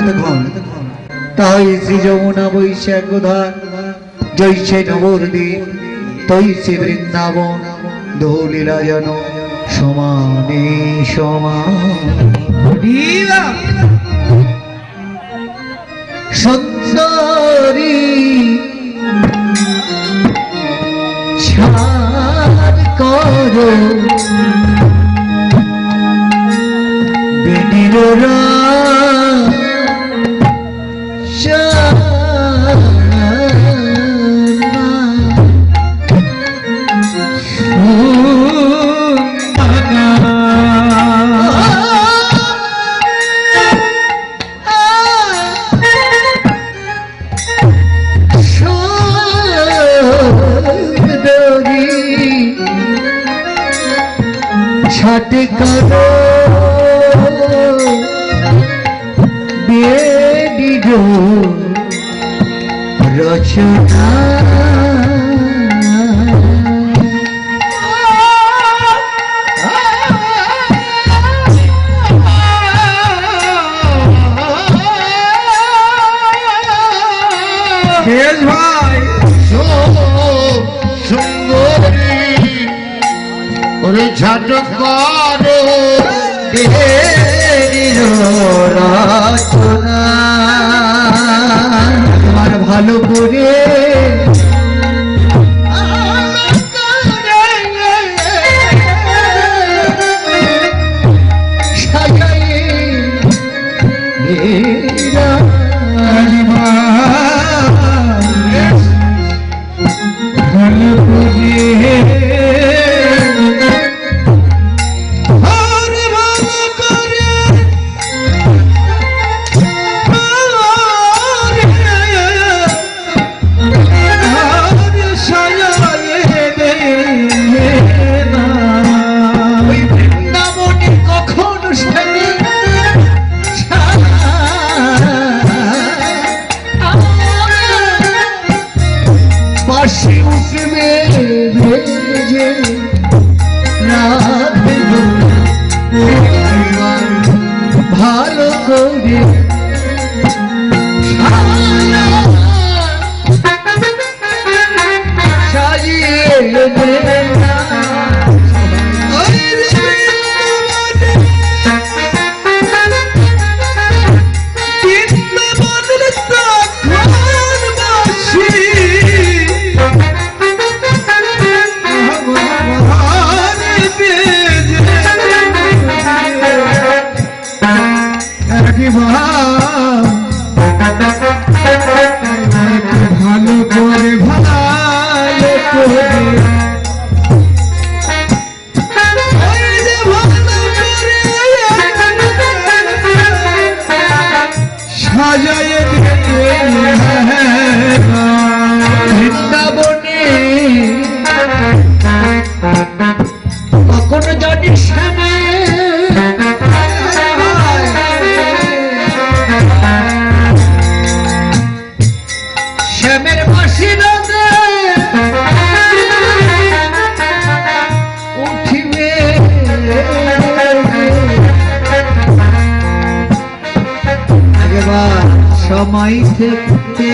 এতক্ষণ তাই শ্রী যমুনা বৈশাখ ধার জৈছে নবদ্বীপ তৈছে বৃন্দাবন দোলীলা যেন সমানে সমান সুন্দরী ছাড় করো বেনিরা छठ करो बेडी जो रचना भाई छठ करो रचना তোমার ভালো করে ভালো করে সাজিয়ে ভালো করে ভালো করে সাজায় বৃন্দাবনে কখনো জানিস শ্যামের মাসি উঠিবে এবার সময় থেকে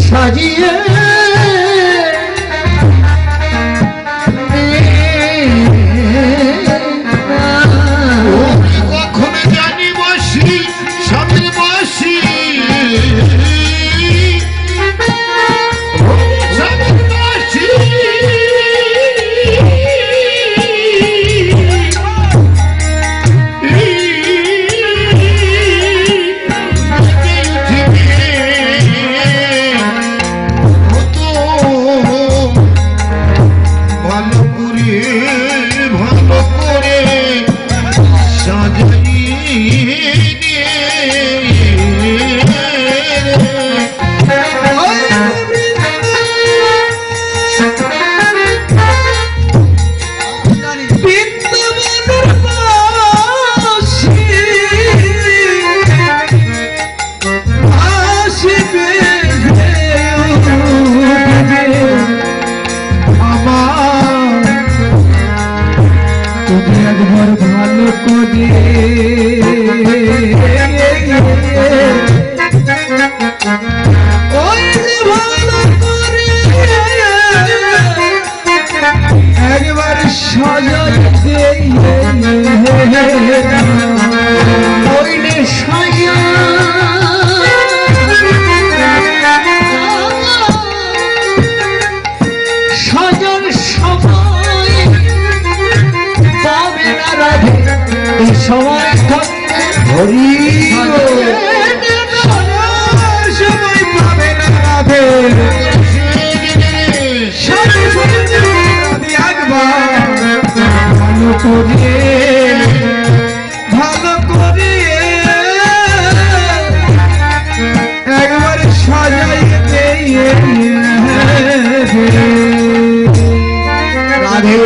সাজিয়ে ভালো করে ওই যে ভালো করে একবার সাজাইতে ওইলে সাজা সাজার সময় পাবে না রাধে এই সময় হরি সময় পাবে না রাধে ভালো করে ভালো করে একবার সাজাইতে রাধে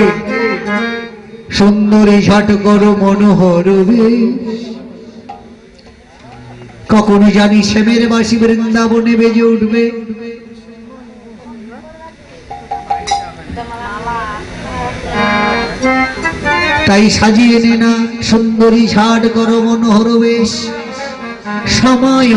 সুন্দরী ঝট করো মনোহর বেশ কখনো জানি শ্যামের বাসি বৃন্দাবনে বেজে উঠবে তাই সাজিয়ে নে না সুন্দরী ঝাট করো মনোহর বেশ সময়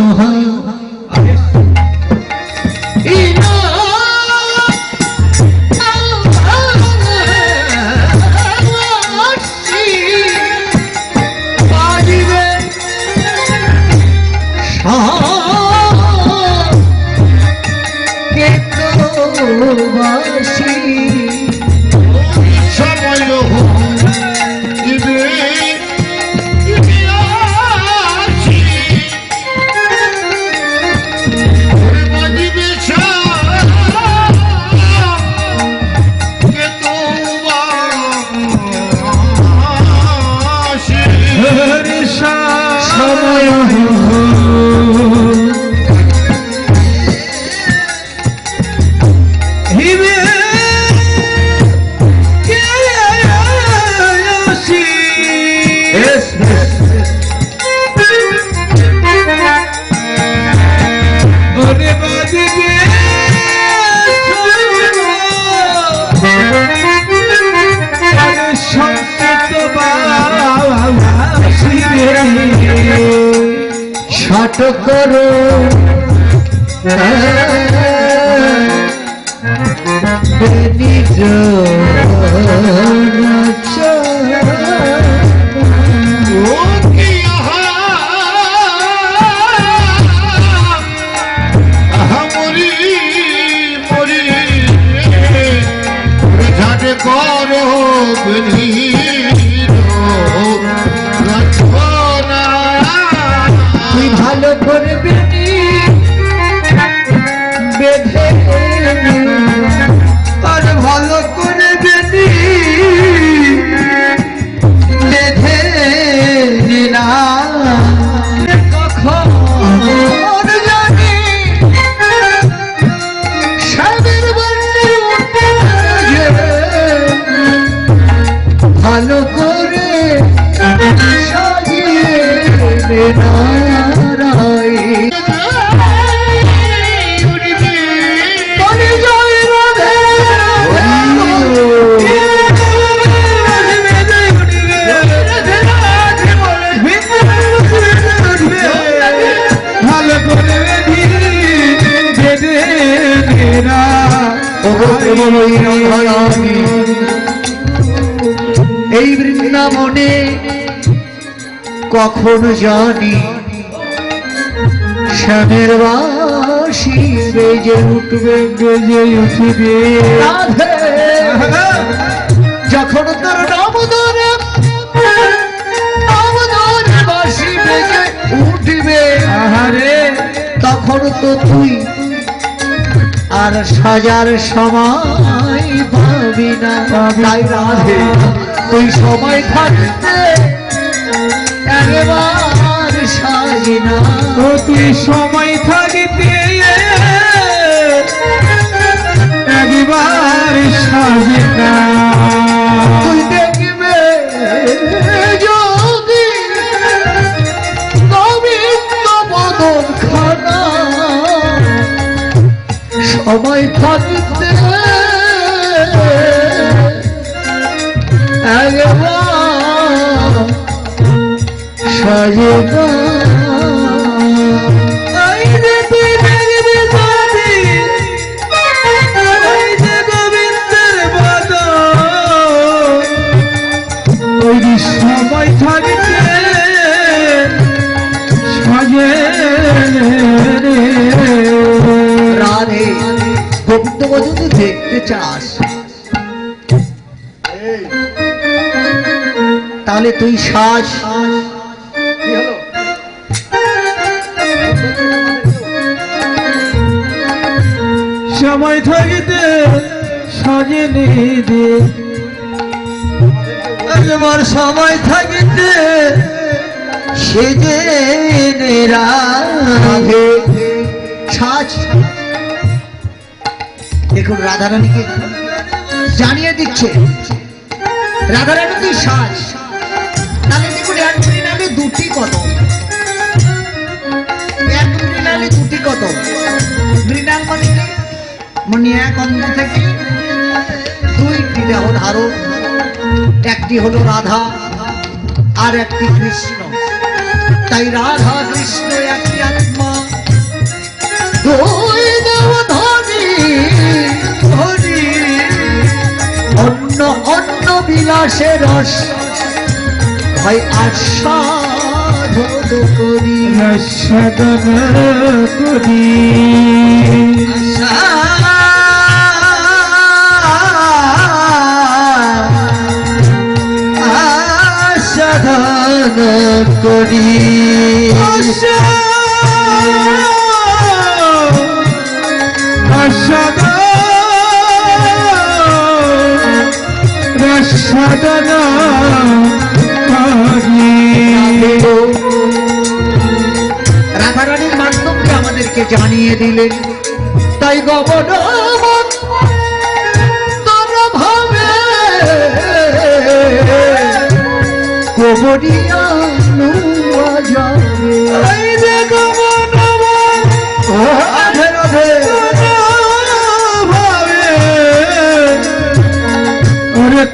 ষাট করো নিজ করো তুই ভালো করে বেঁধে আর ভালো করে বেঁধে না কখন জানি সাদের বন্ধে ভালো করে সাজিয়ে এই বৃন্দাবনে কখন জানি শ্যামের বাসি বেজে উঠবে যখন তোর নবদরে বাসি বেজে উঠবে তখন তো তুই আর সাজার সময় পাবি না তাই রাধে তুই সময় থাকতে একবার সাজিনা তুই সময় থাকতে একবার সাজিনা তুই দেখবে যদি গোবিন্দ বদন খানা সময় থাকতে একবার সাজে গো সময় থাকতে সাজে রাধে গোবিন্দ বধূ দেখতে চাস তাহলে তুই সাজ সময় থাকতে সাজে দে আমার সময় থাকিতে সেজে রাধে সাজ দেখুন রাধারানীকে জানিয়ে দিচ্ছে রাধারানী তুই সাজ তাহলে দেখুন এক মৃণালে দুটি কদম এক মৃণালে দুটি কদম মৃণাল মানে কি মানে এক অঙ্গ থেকে দুইটি দেহ ধারণ একটি হলো রাধা আর একটি কৃষ্ণ তাই রাধা কৃষ্ণ একটি আত্মা দুই দেহ ধনী ধনী অন্য অন্য বিলাসে রস হয় আস্বাদন করি আস্বাদন করি সাধন করি সাধন রাধারানীর মাধ্যমে আমাদেরকে জানিয়ে দিলেন তাই গবন ভাবে কবরিয়া যাবে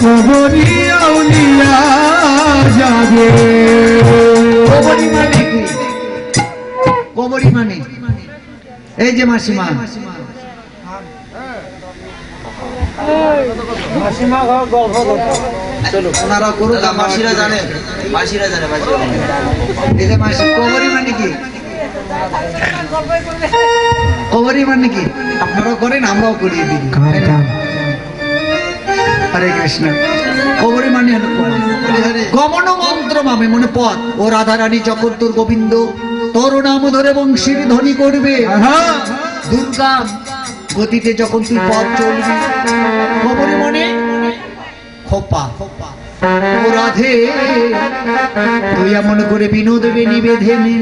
কবরিয়া উলিয়া যাবে কবরি মানে কি কবরি মানে এই যে মাসিমা ওনারা করুক মাসিরা জানে এই যে মাসি কবরি মানে কি কবরি মানে কি আপনারাও করেন আমরাও করিয়ে দিই হরে কৃষ্ণ কবরি মানে হলো গমন মন্ত্র মামে মনে পথ ও রাধারানী যখন তোর গোবিন্দ তোর নাম ধরে বংশীর ধ্বনি করবে দুর্গা গতিতে যখন তুই পথ চলবি কবরি মানে খোপা ও রাধে তুই এমন করে বিনোদ নিবেধে নে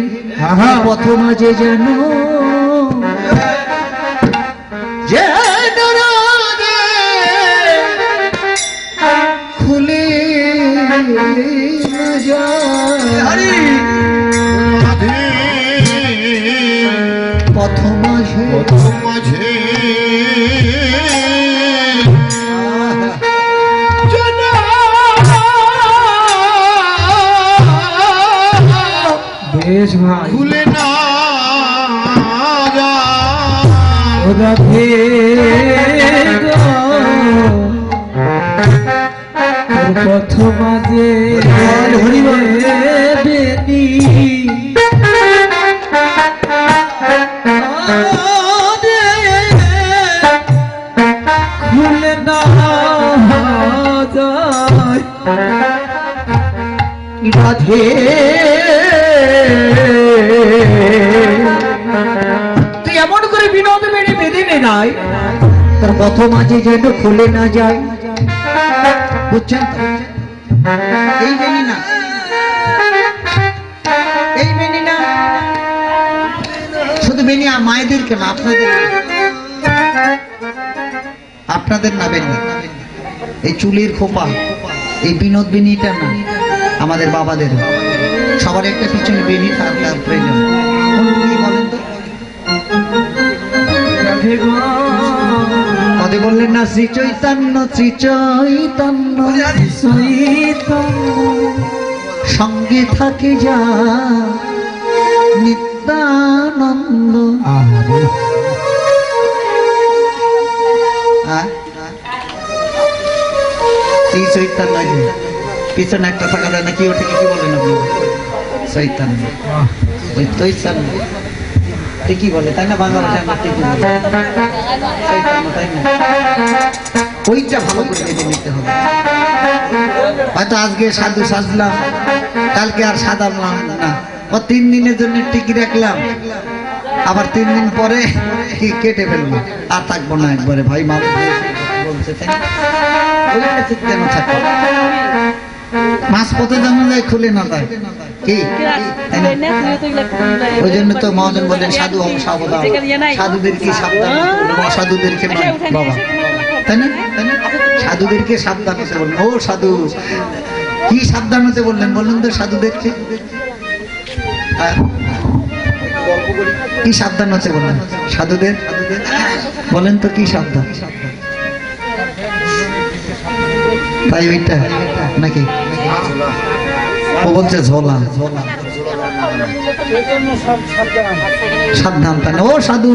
পথ মাঝে যেন খুলে পথ মাঝে বেশ ভাই ভুলে না রাধে পথ মাঝে বেনি খুলে না যায় রাধে তুই এমন করে বিনোদ বেড়ে বেঁধে নে নাই তার পথ মাঝে যেন খুলে না যায় বুঝছেন তো এই বেনি না এই বেনি না শুধু বেনি মায়েদের কেন আপনাদের না বেনি এই চুলের খোপা এই বিনোদ বেনিটা না আমাদের বাবাদের সবার একটা পিছনে বেনি থাকার প্রয়োজন কি বলেন তো কদে বললেন না শ্রী চৈতন্য সঙ্গে থাকে যা নিত্যানন্দ। এই চৈতন্য পিছনে একটা থাকা যায় না, কি ওঠে কি বলেন আপনি? চৈতন্য, ওই চৈতন্য ঠিকই বলে তাই না? বাংলা ভাষায় আমরা ঠিকই বলি চৈতন্য, তাই না? ওইটা ভালো করে বেঁধে নিতে হবে। হয়তো আজকে সাধু সাজলাম, কালকে আর সাজালাম না, ও 3 দিনের জন্য টিকি রাখলাম, আবার 3 দিন পরে কি কেটে ফেলবো, আর থাকবো না একবারে। ভাই মা বলছে তাই না? ওইটা ঠিক কেন থাকবো? মাছ পথে জানা যায়, খুলে না যায় কি, তাই না? ওই জন্য তো মহাজন বলেন সাধু হও সাবধান, সাধুদেরকে সাবধান, অসাধুদেরকে নয় বাবা, তাই না? তাই না? সাধুদেরকে সাবধান হতে বললেন। ও সাধু, কি সাবধান হতে বললেন বললেন তো সাধুদেরকে? কি সাবধান হতে বললেন সাধুদের? বলেন তো কি সাবধান? তাই ওইটা নাকি? ও বলছে ঝোলা সাবধান, তাই না? ও সাধু,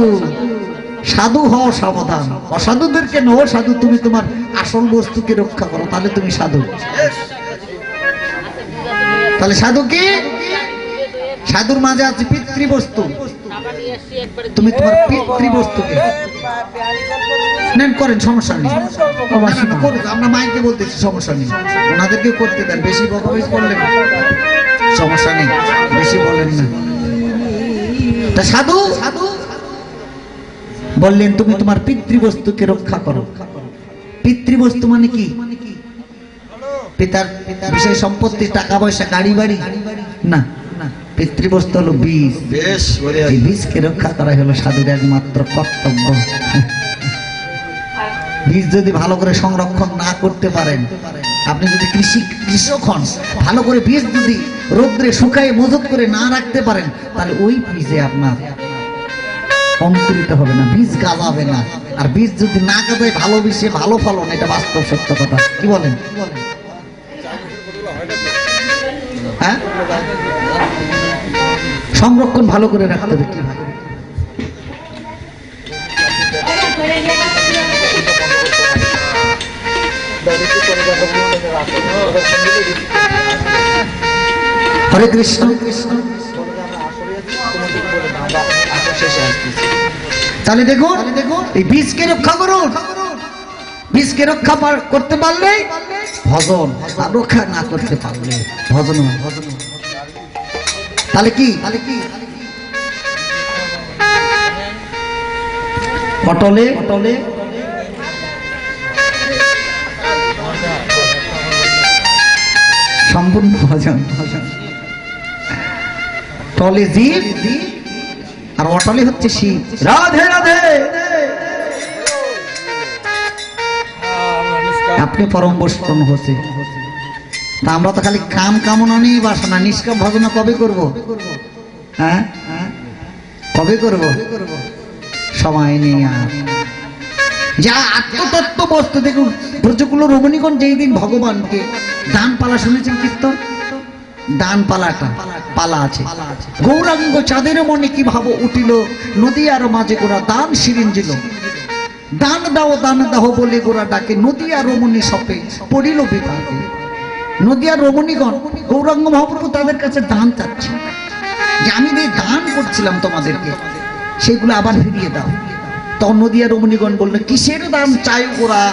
সাধু হও সাবধান, অসাধুদেরকে নো সাধু, তুমি তোমার আসল বস্তুকে রক্ষা করো, তাহলে তুমি সাধু। তাহলে সাধু কি? সাধুর মাঝে আছে পিতৃবস্তু, তুমি তোমার পিতৃবস্তুকে স্নান করেন, সমস্যা নেই। আমরা মাইকে বলতেছি, সমস্যা নেই, ওনাদেরকে করতে দেন, বেশি বকবক করলেন সমস্যা নেই, বেশি বলেন না। তা সাধু সাধু বললেন তুমি তোমার পিতৃবস্তুকে রক্ষা করো। পিতৃবস্তু মানে কি? পিতার বিষয় সম্পত্তি, টাকা পয়সা, গাড়ি বাড়ি না, পিতৃবস্তু হলো বীজ। এই বীজকে রক্ষা করা হলো সাধুর একমাত্র কর্তব্য। বীজ যদি ভালো করে সংরক্ষণ না করতে পারেন, আপনি যদি কৃষক হন, ভালো করে বীজ যদি রোদ্রে শুকায় মজুত করে না রাখতে পারেন, তাহলে ওই বীজে আপনার অঙ্কুরিত হবে না, বীজ গাজাবে না। আর বীজ যদি না গাজায় ভালো বীজে ভালো ফলন, এটা বাস্তব সত্য কথা। কি বলেন? হ্যাঁ, সংরক্ষণ ভালো করে রাখতে হবে। কি ভাই হরে কৃষ্ণ। তাহলে দেখুন, এই বীজকে রক্ষা করুন। বীজকে রক্ষা করতে পারলে ভজন, রক্ষা না করতে পারলে ভজন। তাহলে কি? অটলে অটলে সম্পূর্ণ ভজন। টলে জীব আর অটলে হচ্ছে শিব। রাধে রাধে। আপনি পরম বৈষ্ণব হচ্ছে, তা আমরা তো খালি কাম কামনা নিয়ে বাসনা, নিষ্কাম ভজনা কবে করব? হ্যাঁ, কবে করব? সময় নেই। আর যা আত্মতত্ত্ব বস্তু দেখুন, ব্রজকুল রমণীগণ যেই দিন ভগবানকে দান পালা, শুনেছেন কীর্তন? দান পালাটা পালা আছে। গৌরাঙ্গ চাঁদের মনে কি ভাব উঠিল, নদী আর মাঝে গোরা দান সিরিঞ্জিল। দান দাও বলে গোরা ডাকে, নদী আর রমণী সপে পড়িল বিপাকে। নদী আর রমণীগণ গৌরাঙ্গ মহাপ্রভু তাদের কাছে দান চাচ্ছে, যে আমি যে দান করছিলাম তোমাদেরকে, সেগুলো আবার ফিরিয়ে দাও। তখন নদী আর রমণীগণ বললো, কিসের দান চাই গোরা?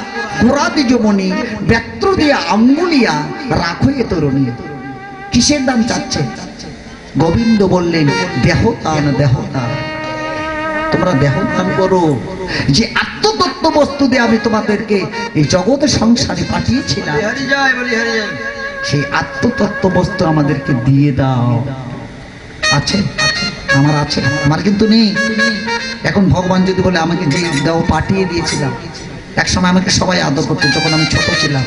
গোরা দ্বিজমণি ব্যত্র দিয়া আঙ্গুলিয়া রাখো এ তরুণী। কিসের দান চাচ্ছে? গোবিন্দ বললেন, দেহদান, দেহদান। তোমরা দেহদান করো। যে আত্মতত্ত্ব বস্তু দিয়ে আমি তোমাদেরকে এই জগতে সংসারে পাঠিয়েছিলাম, সেই আত্মতত্ত্ব বস্তু আমাদেরকে দিয়ে দাও। আছে আমার, আছে আমার, কিন্তু নেই। এখন ভগবান যদি বলে আমাকে যে দাও পাঠিয়ে দিয়েছিলাম, এক সময় আমাকে সবাই আদর করতো, যখন আমি ছোট ছিলাম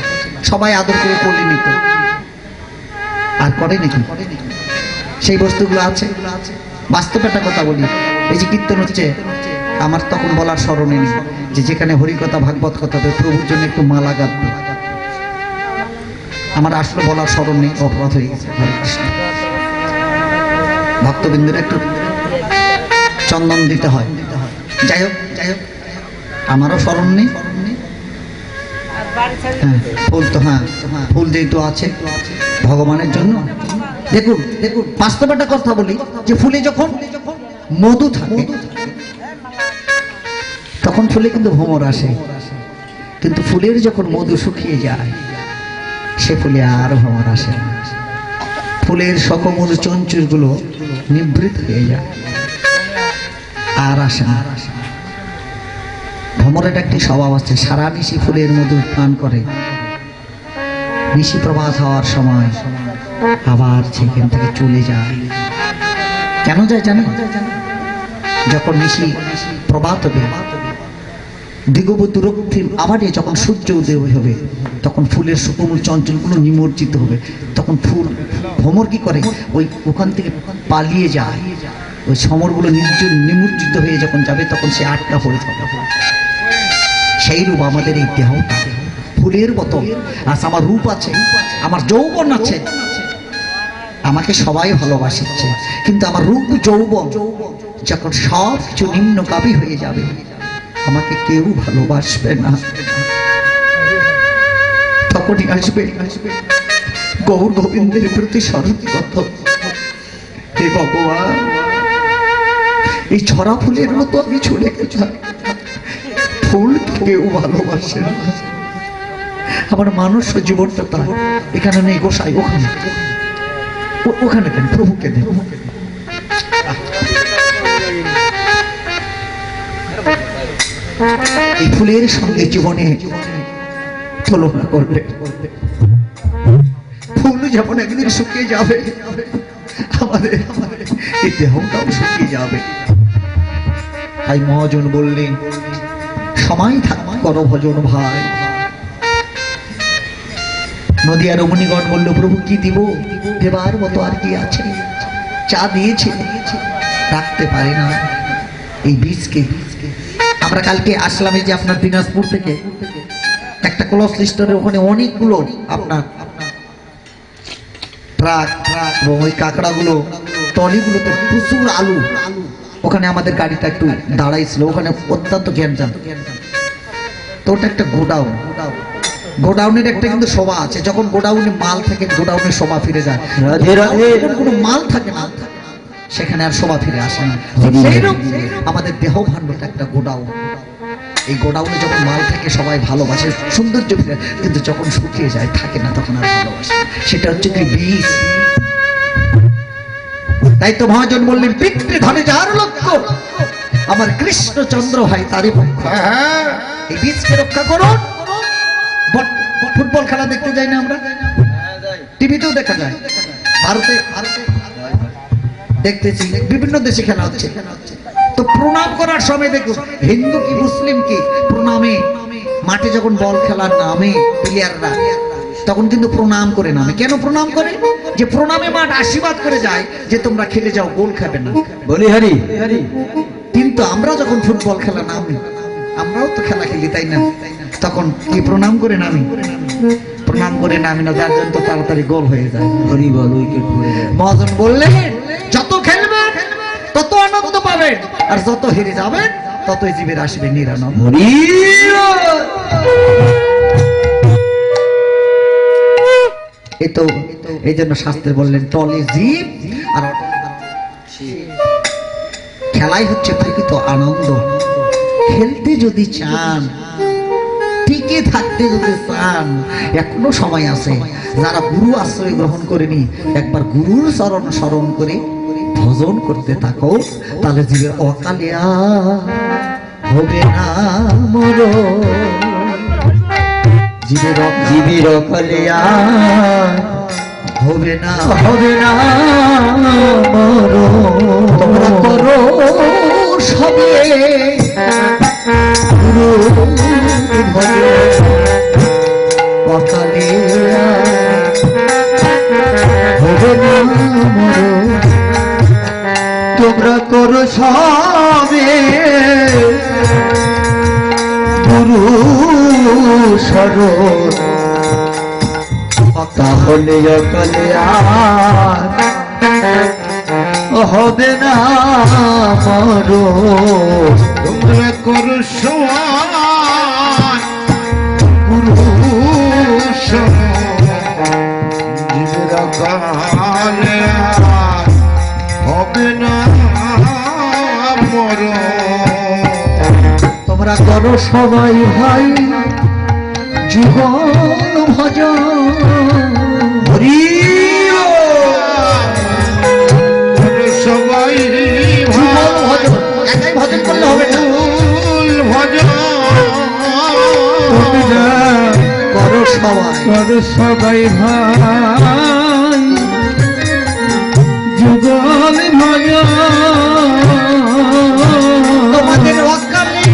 সবাই আদর করে কোলে নিত, আর করে নাকি? সেই বস্তুগুলো আছে। বাস্তব একটা কথা বলি, এই যে কীর্তন হচ্ছে, আমার তখন বলার স্মরণে নেই যে যেখানে হরিকথা ভাগবত কথা হবে, প্রভুর জন্য একটু মালা গাঁথবে। আমার আসলে বলার স্মরণ নেই, অপরাধ হয়ে গেছে। হরে কৃষ্ণ। ভক্তবৃন্দের একটু চন্দন দিতে হয়। যাই হোক আমারও স্মরণ নেই। হ্যাঁ, ফুল তো হ্যাঁ ফুল যেহেতু আছে ভগবানের জন্য। দেখুন বাস্তব একটা কথা বলি, যে ফুলে যখন মধু থাকে তখন ফুলে কিন্তু ভ্রমর আসে, কিন্তু ফুলের যখন মধু শুকিয়ে যায় সে ফুলে আর ভ্রমর আসে না। ফুলের সকমল চঞ্চল গুলো নিবৃত হয়ে যায়, আর আসে না। ভ্রমরের একটি স্বভাব আছে, সারা নিশি ফুলের মধু পান করে, নিশি প্রভাত হওয়ার সময় আবার সেখান থেকে চলে যায়। কেন যায় জানেন? যখন নিশি প্রভাত হবে, দিগবধূ রক্তিম আবারে যখন সূর্য উদয় হবে, তখন ফুলের সুকোমল চঞ্চলগুলো নিমজ্জিত হবে, তখন ফুল ভ্রমর কি করে ওই ওখান থেকে পালিয়ে যায়। ওই সমরগুলো নিমজ্জিত হয়ে যখন যাবে তখন সে আটকা পড়ে যাবে। সেই রূপ আমাদের এই দেহ ফুলের মতো। আজ আমার রূপ আছে, আমার যৌবন আছে, আমাকে সবাই ভালোবাসছে, কিন্তু আমার রূপ যৌবন যখন সব কিছু নিম্নগামী হয়ে যাবে আমাকে কেউ ভালোবাসবে না। তখনই আসবে গৌর গোবিন্দের প্রতি শরণাগত। হে ভগবান, এই ছড়া ফুলের মতো আমি ছুড়ে যাই, ফুল কেউ ভালোবাসে না। আমার মানুষ জীবনটা তার এখানে নেই, গোসাই ওখানে ওখানে কেন, প্রভুকে দেন। এই ফুলের সঙ্গে জীবনে তুলনা করবে। ফুল যেমন একদিন শুকিয়ে যাবে, আমাদের এই দেহটাও শুকিয়ে যাবে। তাই মহাজন বললেন, সময় করো ভজন ভাই। নদিয়া রমণীগণ বলল, প্রভু কি দিব? দেবার মতো আর কি আছে? চা দিয়েছে, রাখতে পারে না এই বীজকে। আমরা কালকে আসলাম এই যে আপনার দিনাজপুর থেকে একটা ক্লস লিস্টারের ওখানে অনেকগুলো আপনার ট্রাক এবং ওই কাঁকড়াগুলো ট্রলিগুলোতে প্রচুর আলু। ওখানে আমাদের গাড়িটা একটু দাঁড়াইছিল, ওখানে অত্যন্ত জ্ঞানজাম। তো ওটা একটা গোডাউনের একটা কিন্তু শোভা আছে। যখন গোডাউনে মাল থাকে গোডাউনের শোভা ফিরে যায়, কোনো মাল থাকে না সেখানে আর শোভা ফিরে আসে না। সেইরকম আমাদের দেহ ভাণ্ডটা একটা গোডাউন। এই গোডাউনে যখন মাল থাকে সবাই ভালোবাসে, সৌন্দর্য ফিরে, কিন্তু যখন শুকিয়ে যায় থাকে না, তখন আর ভালোবাসে। সেটা হচ্ছে কি বীজ। তাই তো মহাজন বললেন, পিতৃধনে যার লক্ষ্য, আমার কৃষ্ণচন্দ্র ভাই তারই পক্ষ। এই বীজকে রক্ষা করুন। ফুটবল খেলা দেখতে যাই না আমরা? টিভিতেও দেখা যায়, ভারতে দেখতেছি, বিভিন্ন দেশে খেলা হচ্ছে। তো প্রণাম করার সময় দেখুন, হিন্দু কি মুসলিম কি, প্রণামে মাঠে যখন বল খেলার নামে প্লেয়াররা তখন কিন্তু প্রণাম করে নামে। কেন প্রণাম করে? যে প্রণামে মাঠ আশীর্বাদ করে যায় যে তোমরা খেলে যাও, গোল খাবে না, বলি হরি। কিন্তু আমরা যখন ফুটবল খেলা নামি, আমরাও তো খেলা খেলি তাই না, তখন কি প্রণাম করে নামি? প্রণাম করে নামি না, যার জন্য তো তাড়াতাড়ি গোল হয়ে যায়। মহাজন বললেন, যত খেলবেন তত আনন্দ পাবেন, আর যত হেরে যাবেন ততই জীবের আসবে নিরানন্দ। এই জন্য শাস্ত্রে বললেন, টলে জীব আর খেলাই হচ্ছে প্রকৃত আনন্দ। খেলতে যদি চান, টিকে থাকতে যদি চান, এখনো সময় আছে। যারা গুরু আশ্রয় গ্রহণ করেনি, একবার গুরুর চরণ স্মরণ করে ভজন করতে থাকো, তাহলে জীবের অকালে হবে না মরণ। জীবের অকালে হবে না মরণ। তোমরা করো সবে গুরু ভজন, অকালে হবে না মরণ। তোমরা করো সবে গুরু শরণ, তাহলে অকালে আর হবে না মরণ। তোমরা করো সমান গুরু জীবের কালে আর হবে না মরণ। তোমরা করো সবাই ভাই জীবন ভজন। হরি করো সবাই জীবন ভজন, একাই ভজন করলে হবে না। ভজন করো সবাই, করো সবাই ভাই যুগল ভজন। তোমাদের অকালে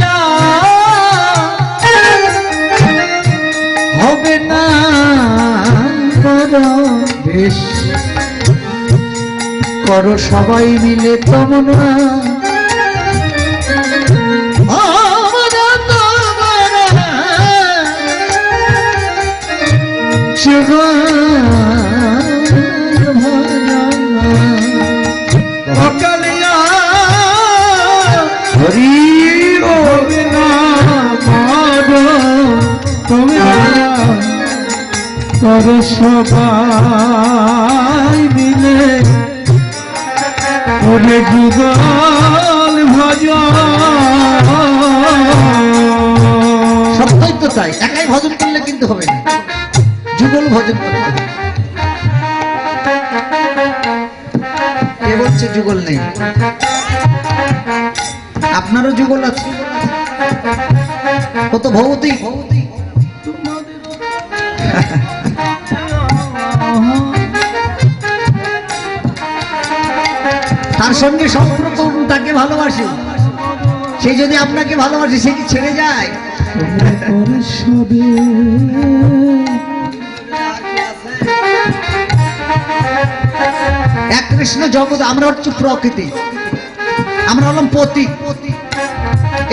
হবে না মরণ। বেশ করো সবাই মিলে তোমরা অকালিয়া হরি হবে না মরণ। তোমরা করো সবাই মিলে ওরে যুগল ভজন। সত্যই তো তাই, একাই ভজন করলে কিন্তু হবে না, যুগল ভজন করতে হবে। কে বলছে যুগল নেই? আপনারও যুগল আছে, কত ভৌতিক। তার সঙ্গে সম্পর্ক তাকে ভালোবাসে, সে যদি আপনাকে ভালোবাসে সে কি ছেড়ে যায়? তোমরা করো সবে এক কৃষ্ণ জগৎ, আমরা হচ্ছে প্রকৃতি, আমরা হলাম প্রতীক।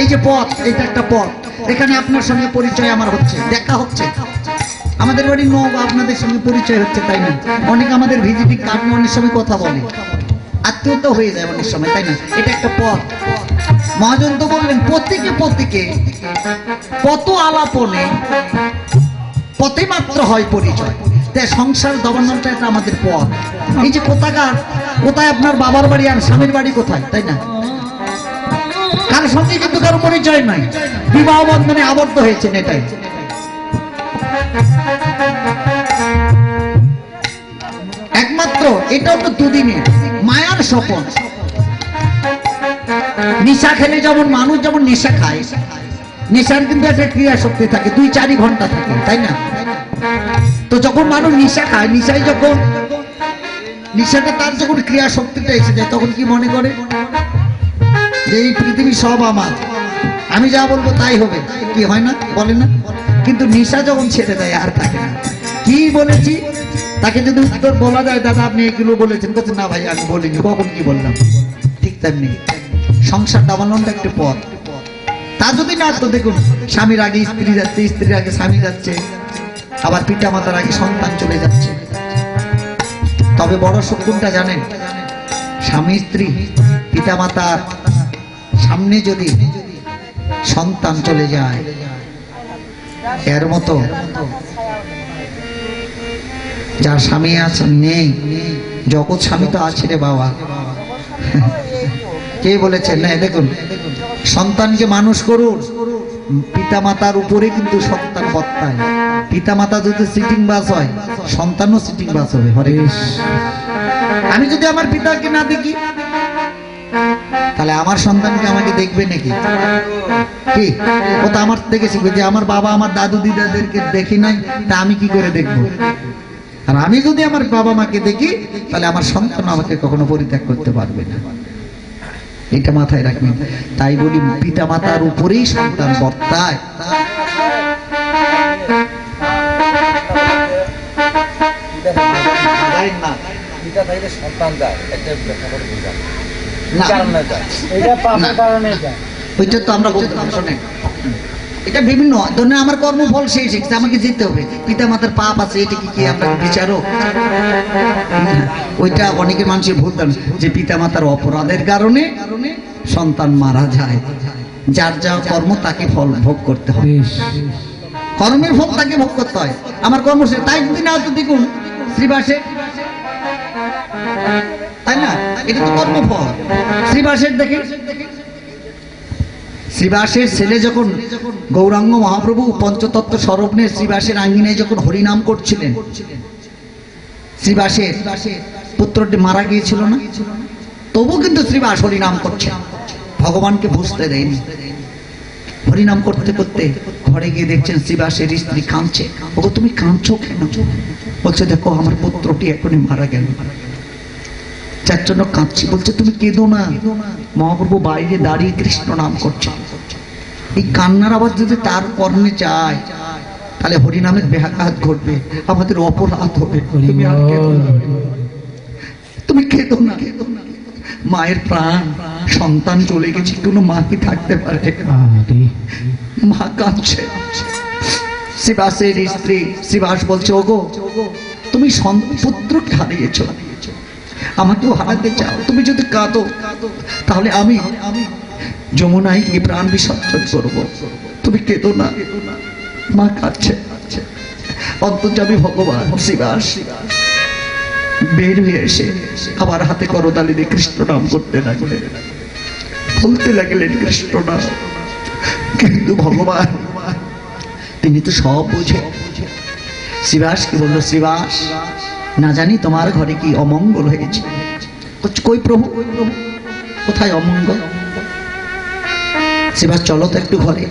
এই যে পথ, এটা একটা পথ, এখানে আপনার সঙ্গে পরিচয় আমার হচ্ছে, দেখা হচ্ছে। আমাদের বাড়ি নওগাঁ, আপনাদের সঙ্গে পরিচয় হচ্ছে, তাই না? অনেক আমাদের ভিজিটিং কার্ড নিয়ে অনেক সময় কথা বলে, আত্মীয়তা হয়ে যায় অনেক সময়, তাই না? এটা একটা পথ। মহাজন তো বললেন প্রতীকে প্রতীকে কত আলাপনে পথে মাত্র হয় পরিচয়। তাই সংসার দবাননটা এটা আমাদের পথ। এই যে কোথাকার, কোথায় আপনার বাবার বাড়ি আর স্বামীর বাড়ি কোথায়, তাই না? কারোর সঙ্গে কিন্তু কারো পরিচয় নাই, বিবাহ বন্ধনে আবদ্ধ হয়েছেন, এটাই। একমাত্র এটাও তো দুদিনের মায়ার স্বপন। নেশা খেলে যেমন মানুষ যেমন নেশা খায়, নেশার কিন্তু একটা ক্রিয়া শক্তি থাকে, 2-4 ঘন্টা থাকে, তাই না? তো যখন মানুষ নেশা খায়, নেশায় যখন নেশাটা তার যখন ক্রিয়া শক্তিটা এসে যায়, তখন কি মনে করে যে এই পৃথিবী সব আমার, আমি যা বলবো তাই হবে, কি হয় না, বলে না? কিন্তু নেশা যখন ছেড়ে দেয় আর থাকে না। কি বলেছি তাকে যদি উত্তর বলা যায়, দাদা আপনি এগুলো বলেছেন, বলছে না ভাই আমি বলিনি, কখন কি বললাম। ঠিক তেমনি সংসার দাবাননটা একটু পথ। তা যদি না, তো দেখুন স্বামীর আগে স্ত্রী যাচ্ছে, স্ত্রীর আগে স্বামী যাচ্ছে, আবার পিতা মাতার আগে সন্তান চলে যাচ্ছে। তবে বড় সুখ কোনটা জানেন? স্বামী স্ত্রী পিতা মাতার সামনে যদি সন্তান চলে যায়, এর মতো যার স্বামী আছে নেই, জগৎ স্বামী তো আছে রে বাবা। কে বলেছেন? না, দেখুন সন্তানকে মানুষ করুন, পিতা মাতার উপরে কিন্তু সন্তান বর্তায়। পিতা মাতা যদি সিটিং বাস হয়, সন্তানও সিটিং বাস হবে। হরে কৃষ্ণ। আমি যদি আমার পিতাকে না দেখি, তাহলে আমার সন্তানকে আমাকে দেখবে নাকি? কি ও তো আমার থেকে শিখবে যে আমার বাবা আমার দাদু দিদাদেরকে দেখি নাই, তা আমি কি করে দেখবো? আর আমি যদি আমার বাবা মাকে দেখি, তাহলে আমার সন্তান আমাকে কখনো পরিত্যাগ করতে পারবে না। এটা মাথায় রাখবেন। তাই বলি পিতা মাতার উপরেই সন্তান বর্তায়। ওইটা তো আমরা বলতে পারি। শোনেন, এটা বিভিন্ন ধরনের আমার কর্মফল সেই শিখছে, আমাকে যেতে হবে। পিতা মাতার পাপ আছে, এটা কি আপনার বিচারক? ওইটা অনেকের মানুষের ভুল ধারণা যে পিতা মাতার অপরাধের কারণে সন্তান মারা যায়। যার যা কর্ম তাকে ফল ভোগ করতে হয়, বেশ কর্মের ফল তাকে ভোগ করতে হয়। আমার কর্ম সে তাই যদি না হতো দেখুন শ্রীবাসে, তাই না? এটা তো কর্মফল। শ্রীবাসের দেখে, শ্রীবাসের ছেলে যখন গৌরাঙ্গ মহাপ্রভু পঞ্চতত্ত্ব স্বরূপনে শ্রীবাসের আঙ্গিনায় যখন হরিনাম করছিলেন, শ্রীবাসের পুত্রটি মারা গিয়েছিল না, তবু কিন্তু শ্রীবাস হরিনাম করছে, ভগবানকে বুঝতে দেয়নি। হরিনাম করতে করতে ঘরে গিয়ে দেখছেন শ্রীবাসের স্ত্রী কাঁদছে। ওগো তুমি কাঁদছো কেন? বলছে দেখো আমার পুত্রটি এখনই মারা গেল, যার জন্য কাঁদছি। বলছে তুমি কেঁদো না, মহাপ্রভু বাইরে দাঁড়িয়ে কৃষ্ণ নাম করছে। এই কান্নার আবার যদি তার কর্ণে যায় তাহলে হরিনামের ব্যাঘাত ঘটবে, আমাদের অপরাধ হবে। তুমি আর কেঁদো না, তুমি কেঁদো না। মায়ের প্রাণ, সন্তান চলে গেছে, কোনো মা কি থাকতে পারে? মা কাঁদছে। শ্রীবাসের স্ত্রী শ্রীবাস বলছে ওগো তুমি পুত্রকে হারিয়েছ, আমাকেও হারাতে চাও। তুমি যদি কাঁদো তাহলে আমি যমুনায় গিয়ে প্রাণ বিসর্জন করবো, তুমি কেঁদো না। মা কাঁদছে। অন্তর্যামী ভগবান শ্রীবাস বের হয়ে এসে আবার হাতে করতালি দিয়ে কৃষ্ণ নাম করতে লাগলেন, বলতে লাগলেন কৃষ্ণ নাম। কিন্তু ভগবান তিনি তো সব বুঝে। শ্রীবাসকে বললো শ্রীবাস না জানি তোমার ঘরে কি অমঙ্গল হয়েছে? কই প্রভু, কোথায় অমঙ্গল? শ্রীবাস চলো তো একটু ঘরে।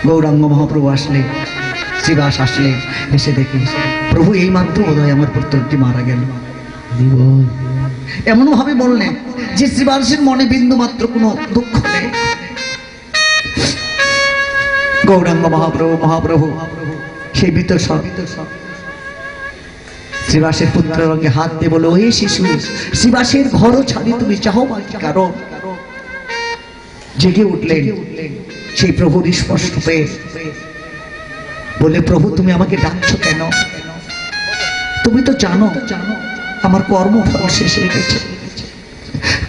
গৌরাঙ্গ মহাপ্রভু আসলে, শ্রীবাস আসলে, এসে দেখি প্রভু এই মাত্র বোধহয় আমার পুত্রটি মারা গেল। এমন ভাবে বললেন যে শ্রীবাসের মনে বিন্দু মাত্র কোনো দুঃখ নেই। গৌরাঙ্গ মহাপ্রভু সেই ভিতর সব শ্রীবাসের পুত্রের রঙে হাত দিয়ে বলে ওই শিশু শ্রীবাসের ঘরও ছাড়ি তুমি চাও কারণ জেগে উঠলেন সেই প্রভুর স্পষ্ট পেয়ে। বলে প্রভু তুমি আমাকে ডাকছো কেন? তুমি তো জানো আমার কর্মফল শেষ হয়ে গেছে,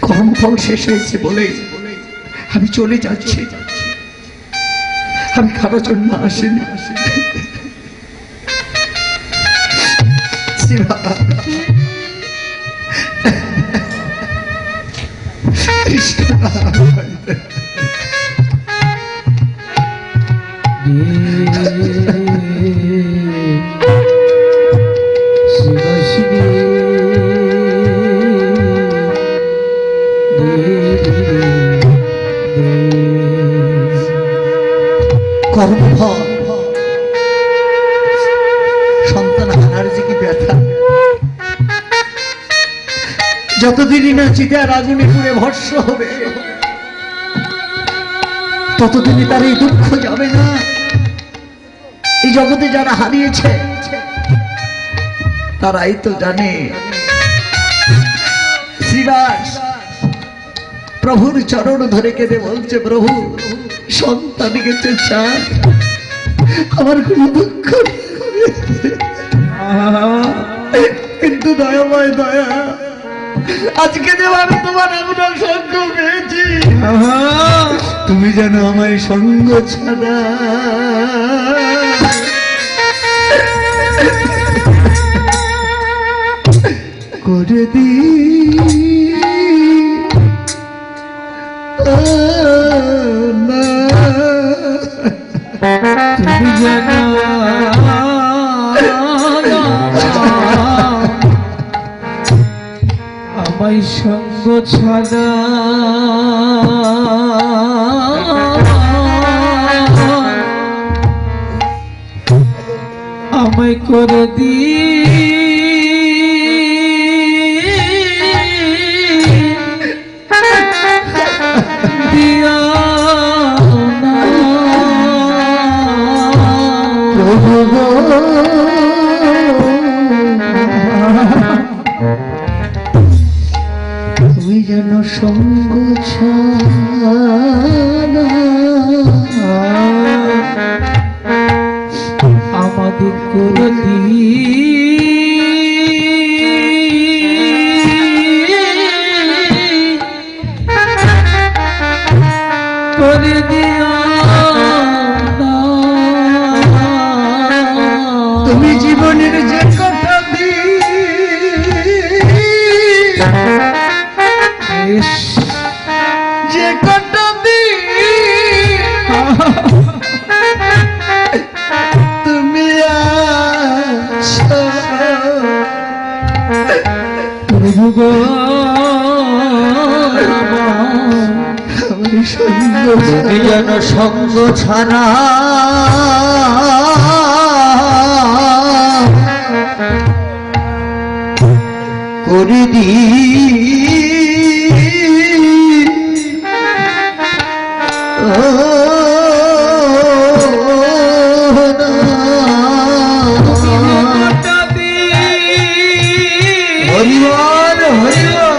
কর্মফল শেষ হয়েছে বলে আমি চলে যাচ্ছি, আমি কারোর জন্য আসিনি। কর্মফল সন্তান হারার যে কি ব্যথা, যতদিনই না চিতার আগুনে পুড়ে ভস্ম হবে ততদিনই তার এই দুঃখ যাবে না। এই জগতে যারা হারিয়েছে তারাই তো জানে। শ্রীবাস প্রভুর চরণ ধরে কেঁদে বলছে প্রভু সন্তান গেছে চান, আমার কোনো দুঃখ নেই। কিন্তু দয়াময় দয়া, আজকে যে আমি তোমার এমন সঙ্গ পেয়েছি, তুমি যেন আমায় সঙ্গ ছাড়া করে দি তুমি যেন আমায় সঙ্গ ছাড়া আমায় করে দিয়া না প্রভু গো, তুমি যেন সঙ্গ ছাড়া ইস, যে কটা দিন তুমি আছো, প্রভু গো আমি সঙ্গ তুমি যেন সঙ্গ ছাড়া করে দি হরিবল হরিবল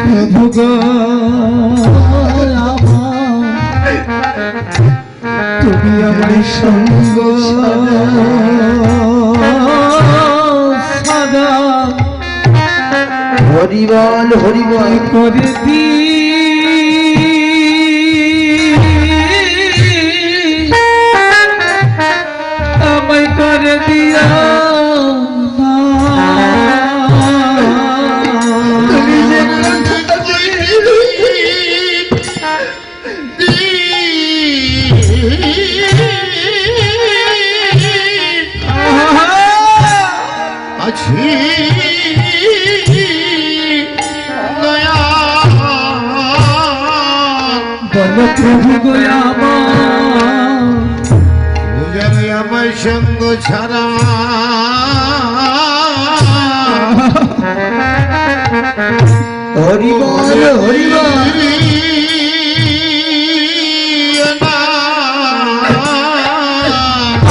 প্রভু গো তুমি আমার সঙ্গ সদা হরিবল হরিবল করে দি আমায় করে দিয়া তুমি যে আছি দয়া বল প্রভু গো বুঝালে আমার সঙ্গ ছাড়া হরিবল হরিবল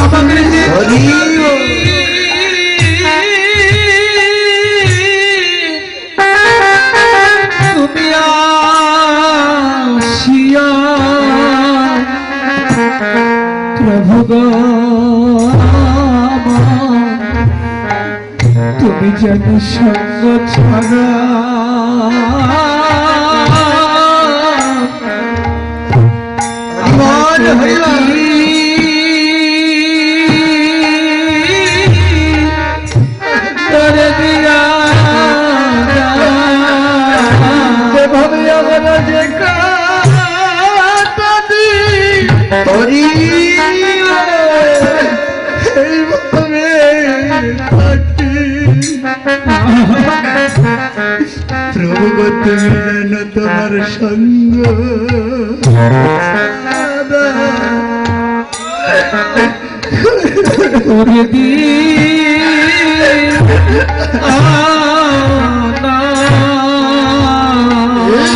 আমাকে যে হরিবল তুমি আসিয়া প্রভু গো তুমি যেন সঙ্গ ছাড়া হরিবল হরিবল করে দিয়া এভাবে আমরা যে কাটা দিই এইভাবে কাটি প্রভু গো তুমি যেন তোমার সঙ্গ করে দি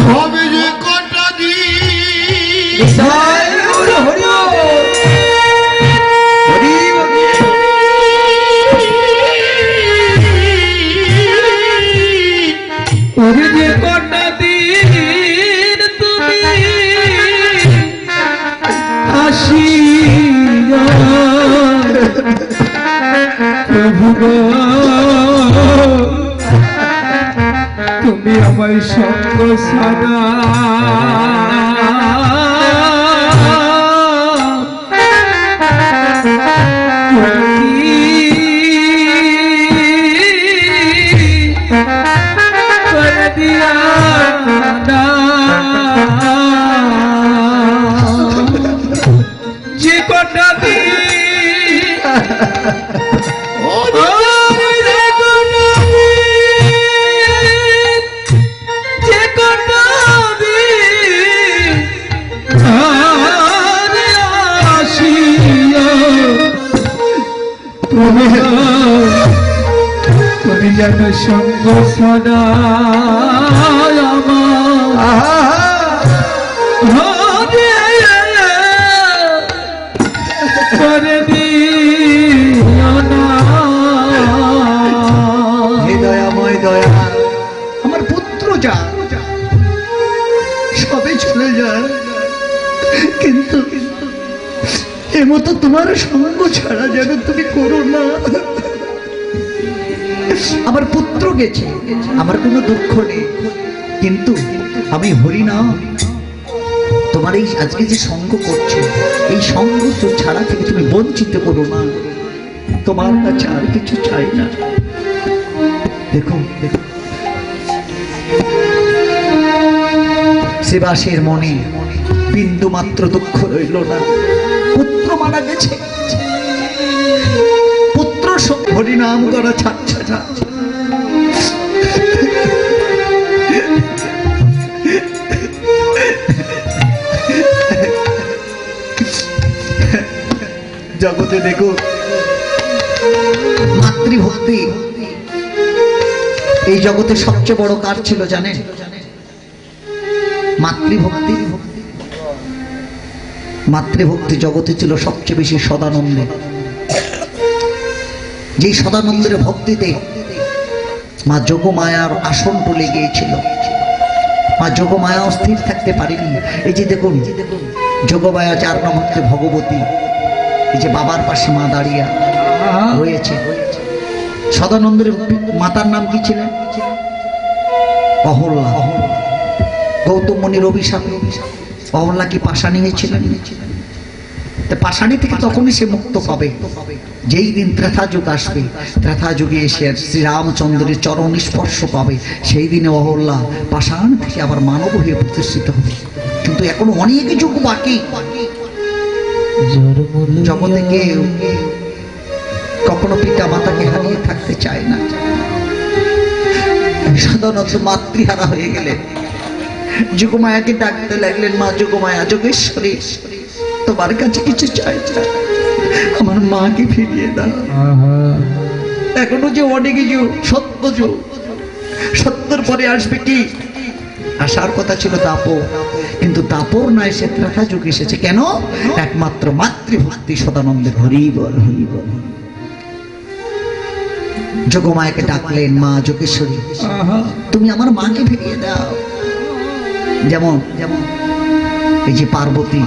হবে যে কটা দিন ওরে যে কটা দিন তুমি আসিয়া প্রভু গো তুমি আমায় সঙ্গ সারা করে দিয়া যে কটা দিন যে কটা দিন আসিয়া তুমি যেন সঙ্গ সদা করে দিও না হে দয়াময় দয়া আমার পুত্র যা সবে চলে যায়, কিন্তু এমতো তোমার সঙ্গ ছাড়া যেন তুমি করো না। আমার পুত্র গেছে, আমার কোনো দুঃখ নেই, কিন্তু আমি হরি না, তোমার এই আজকে যে সঙ্গ করছো, এই সঙ্গ ছাড়া থেকে তুমি বঞ্চিত করো না। তোমার কাছে আর কিছু চাই না। দেখো দেখো, শিবাসের মনে বিন্দু মাত্র দুঃখ রইল না। পুত্র মারা গেছে, পুত্র হরিনাম করা ছাড়ছে না। জগতে দেখো, মাতৃভক্তি এই জগতে সবচেয়ে বড় কার ছিল জানেন? মাতৃভক্তি। মাতৃভক্তি জগতে ছিল সবচেয়ে বেশি সদানন্দে। যেই সদানন্দের ভক্তিতে মা যোগমায়ার আসন টলে গিয়েছিল। মা যোগমায়া স্থির থাকতে পারেনি। এই যে দেখুন, যোগমায়া যার নাম হচ্ছে ভগবতী, এই যে বাবার পাশে মা দাঁড়িয়ে রয়েছে। সদানন্দের মাতার নাম কি ছিলেন? অহল্যা। গৌতম মুনির অভিশাপে অহল্যা কি পাষাণী হয়েছিলেন? পাষাণী থেকে তখনই সে মুক্ত পাবে যেই দিন ত্রেতা যুগ আসবে। ত্রেতা যুগে এসে শ্রীরামচন্দ্রের চরণ স্পর্শ পাবে, সেই দিনে অহল্যা পাষাণ থেকে আবার মানব হয়ে প্রতিষ্ঠিত হবে। কিন্তু এখনো অনেক যুগ বাকি। জগতে কেউ কখনো পিতা মাতাকে হারিয়ে থাকতে চায় না। সাধারণত মাতৃহারা হয়ে গেলে যোগমায়াকে ডাকতে লাগলেন, মা যোগমায়া, যোগেশ্বরী, তোমার কাছে কিছু চাই, আমার মাকে ফিরিয়ে দাও। এখনো যে অনেক যুগ, সত্য যুগ, সত্যের পরে আসবে কি? আসার কথা ছিল দাপর, কিন্তু দাপর না এসে ত্রেতা যুগ এসেছে। কেন? একমাত্র মাতৃভক্তি সদানন্দের। হরি বল, হরি বল। যোগমায়াকে ডাকলেন, মা যোগেশ্বরী, তুমি আমার মাকে ফিরিয়ে দাও। যেমন যেমন এই যে পার্বতী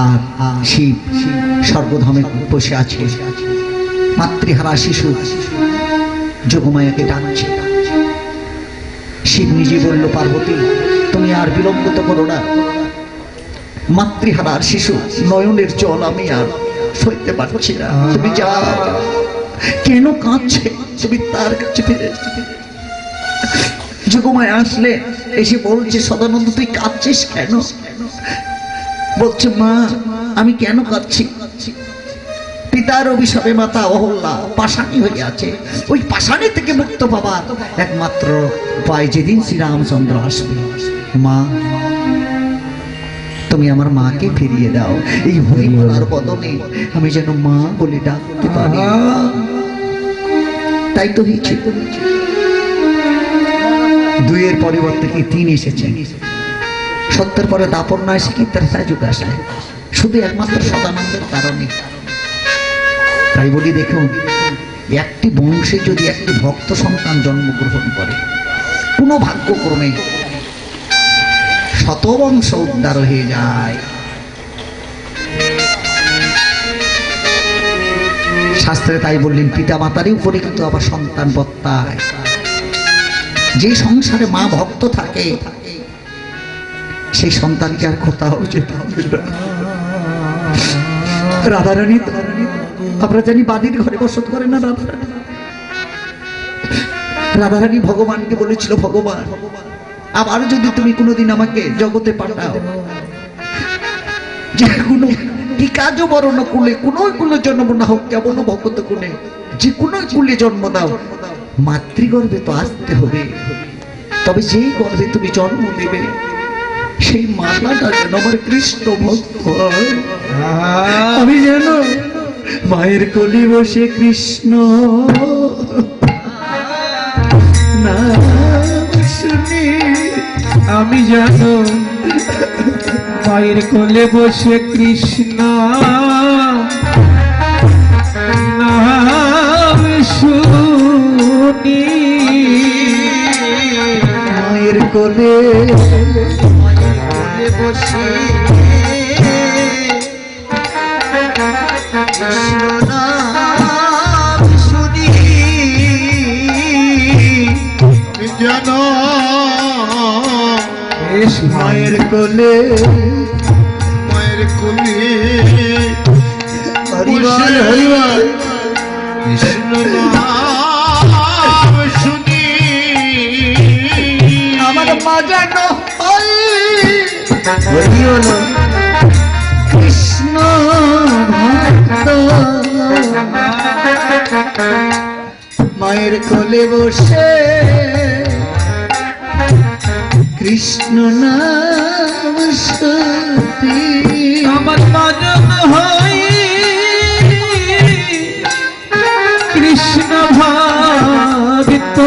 আর শিব স্বর্গধামে বসে আছে, মাতৃহারা শিশু যোগমায়াকে ডাকছে। শিব নিজে বলল, পার্বতী তুমি আর বিলম্ব তো করো না, মাতৃহারার শিশু নয়নের জল আমি আর সইতে পারছি না, তুমি যাও। কেন কাঁদছে? তুমি তার কাছে ফিরে। যোগমায়া আসলে এসে বলছে, সদানন্দ তুই কাঁদছিস কেন? বলছে, মা আমি কেন কাঁদছি? পিতার অভিশাপে মাতা অহল্যা পাষাণী হয়ে আছে। ওই পাষাণী থেকে মুক্ত পাবার একমাত্র উপায় যেদিন শ্রীরামচন্দ্র আসবে। মা তুমি আমার মাকে ফিরিয়ে দাও। এই হরিমালার বদনে আমি যেন মা বলে ডাকতে পারি। তাই তো হয়েছে। দুইয়ের পরিবর্তে কি তিন এসেছে। সত্যের পরে দাপর না এসে কি ত্রেতা যুগ আসে, শুধু একমাত্র সদানন্দের কারণে। তাই বলি দেখুন, একটি বংশে যদি একটি ভক্ত সন্তান জন্মগ্রহণ করে, কোনো ভাগ্যক্রমে শত বংশ উদ্ধার হয়ে যায়। শাস্ত্রে তাই বললেন, পিতা মাতারই উপরে কিন্তু আবার সন্তান বর্তায়। যে সংসারে মা ভক্ত থাকে সেই সন্তানকে আর কোথাও যেতে হবে না। রাধারানী, আমরা জানি বাদির ঘরে বসত করে না রাধারানী। রাধারানী ভগবানকে বলেছিল, ভগবান আবার যদি তুমি কোনোদিন আমাকে জগতে পাঠাও, যে কোনো কি কাজ বরণ কুলে, কোনো জন্ম না হোক, কেমন ভক্ত কুলে, যে কোনো কুলে জন্ম দাও, মাতৃগর্ভে তো আসতে হবে। তবে যেই গর্ভে তুমি জন্ম দেবে সেই মাতাটা যেন আমার কৃষ্ণ ভক্ত হয়। আমি যেন মায়ের কোলে বসে কৃষ্ণ নাম শুনি। আমি জানো মায়ের কোলে বসে কৃষ্ণ নাম শুনি। মায়ের কোলে বসে কৃষ্ণ নাম শুনি। জানো মায়ের কোলে মায়ের কোলে হরিবল হরিবল কৃষ্ণ নাম শুনি আমার মা যেন হয় হরিবল কৃষ্ণ ভক্ত মায়ের কোলে বসে কৃষ্ণ নাম সতী আমার মজন হই কৃষ্ণ ভাবিত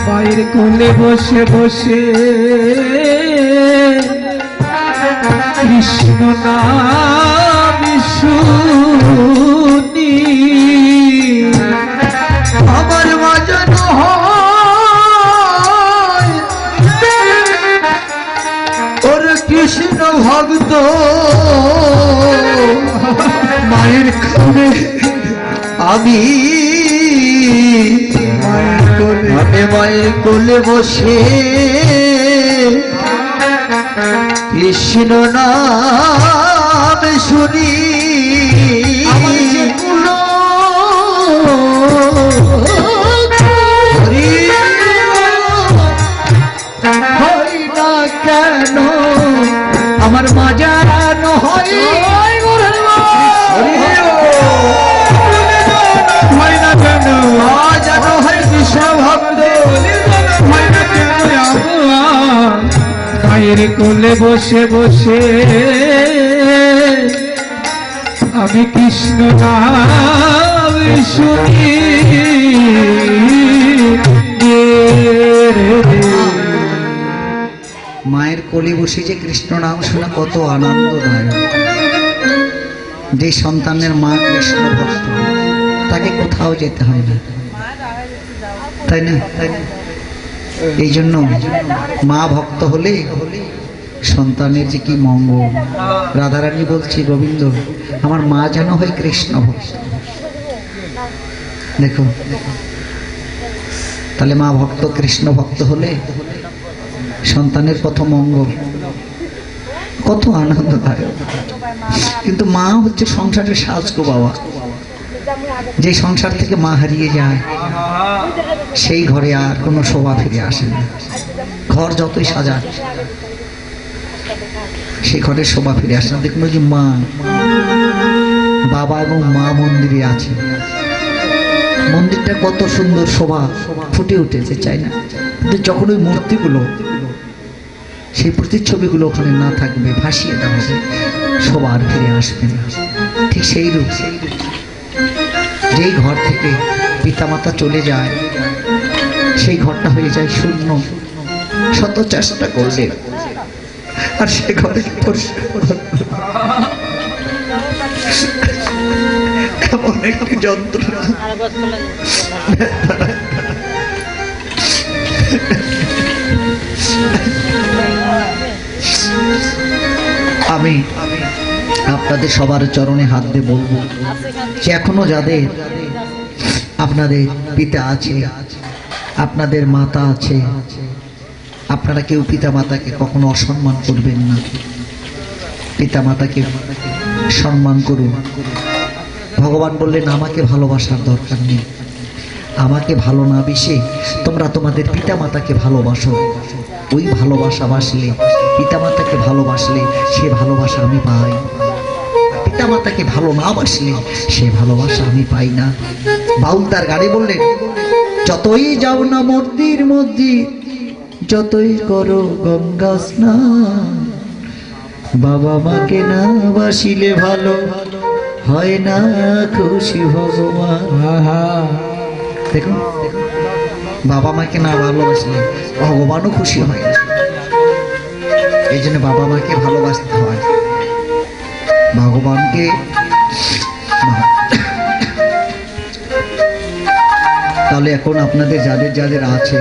মায়ের কোলে বসে বসে কৃষ্ণ নাম শুনি আমার মজন হয় ওর কৃষ্ণ ভক্ত মায়ের কোলে আমি মায়ের কোলে বসে কৃষ্ণ নাম শুনি হয় না কেন আমার মা যেন হয় হয় না কেন মা যেন হয় কৃষ্ণ ভক্ত হয় না কেন মায়ের কোলে বসে বসে আমি কৃষ্ণ নাম শুনি মায়ের কোলে বসে যে কৃষ্ণ নাম শোনা কত আনন্দদায়ক। যে সন্তানের মা কৃষ্ণ ভক্ত তাকে কোথাও যেতে হয় না, তাই না? এই জন্য মা ভক্ত হলে সন্তানের যে কি মঙ্গল। রাধারানী বলছি গোবিন্দ আমার মা যেন হয় কৃষ্ণ ভক্ত। দেখো তাহলে মা ভক্ত কৃষ্ণ ভক্ত হলে সন্তানের কত মঙ্গল, কত আনন্দদায়ক। কিন্তু মা হচ্ছে সংসারের সাজ গো বাবা। যে সংসার থেকে মা হারিয়ে যায় সেই ঘরে আর কোনো শোভা ফিরে আসে না। ঘর যতই সাজায় সেই ঘরের শোভা ফিরে আসে না। দেখুন যে মা বাবা এবং মা মন্দিরে আছে, মন্দিরটা কত সুন্দর শোভা ফুটে উঠেছে, চাই না? কিন্তু যখন ওই মূর্তিগুলো সেই প্রতিচ্ছবিগুলো ওখানে না থাকবে, ভাসিয়ে দেওয়া হবে, শোভা আর ফিরে আসবে না। ঠিক সেই রূপ যেই ঘর থেকে পিতামাতা চলে যায় সেই ঘরটা হয়ে যায় শূন্য। শত চেষ্টা করলে আর সে ঘরে এমন একটি যন্ত্রণা আমি আপনাদের সবার চরণে হাত দিয়ে বলবো যে এখনো যাদের আপনাদের পিতা আছে, আপনাদের মাতা আছে, আপনারা কেউ পিতা মাতাকে কখনো অসম্মান করবেন না। পিতা মাতাকে সম্মান করুন। ভগবান বললেন আমাকে ভালোবাসার দরকার নেই, আমাকে ভালো না বেশে তোমরা তোমাদের পিতা মাতাকে ভালোবাসো। ওই ভালোবাসা বাসলে, পিতা মাতাকে ভালোবাসলে সে ভালোবাসা আমি পাই। পিতা মাতাকে ভালো না বাসলে সে ভালোবাসা আমি পাই না। বাউল তার গানে বললেন যতই যাও না মন্দির মসজিদ, যতই করো গঙ্গা স্নান, বাবা মাকে না বাসিলে ভালো হয় না খুশি ভগবান। দেখুন বাবা মাকে না ভালোবাসলে ভগবানও খুশি হয় না। এই জন্য বাবা মাকে ভালোবাসতে হয়, ভগবানকে। তাহলে এখন আপনাদের যাদের যাদের আছে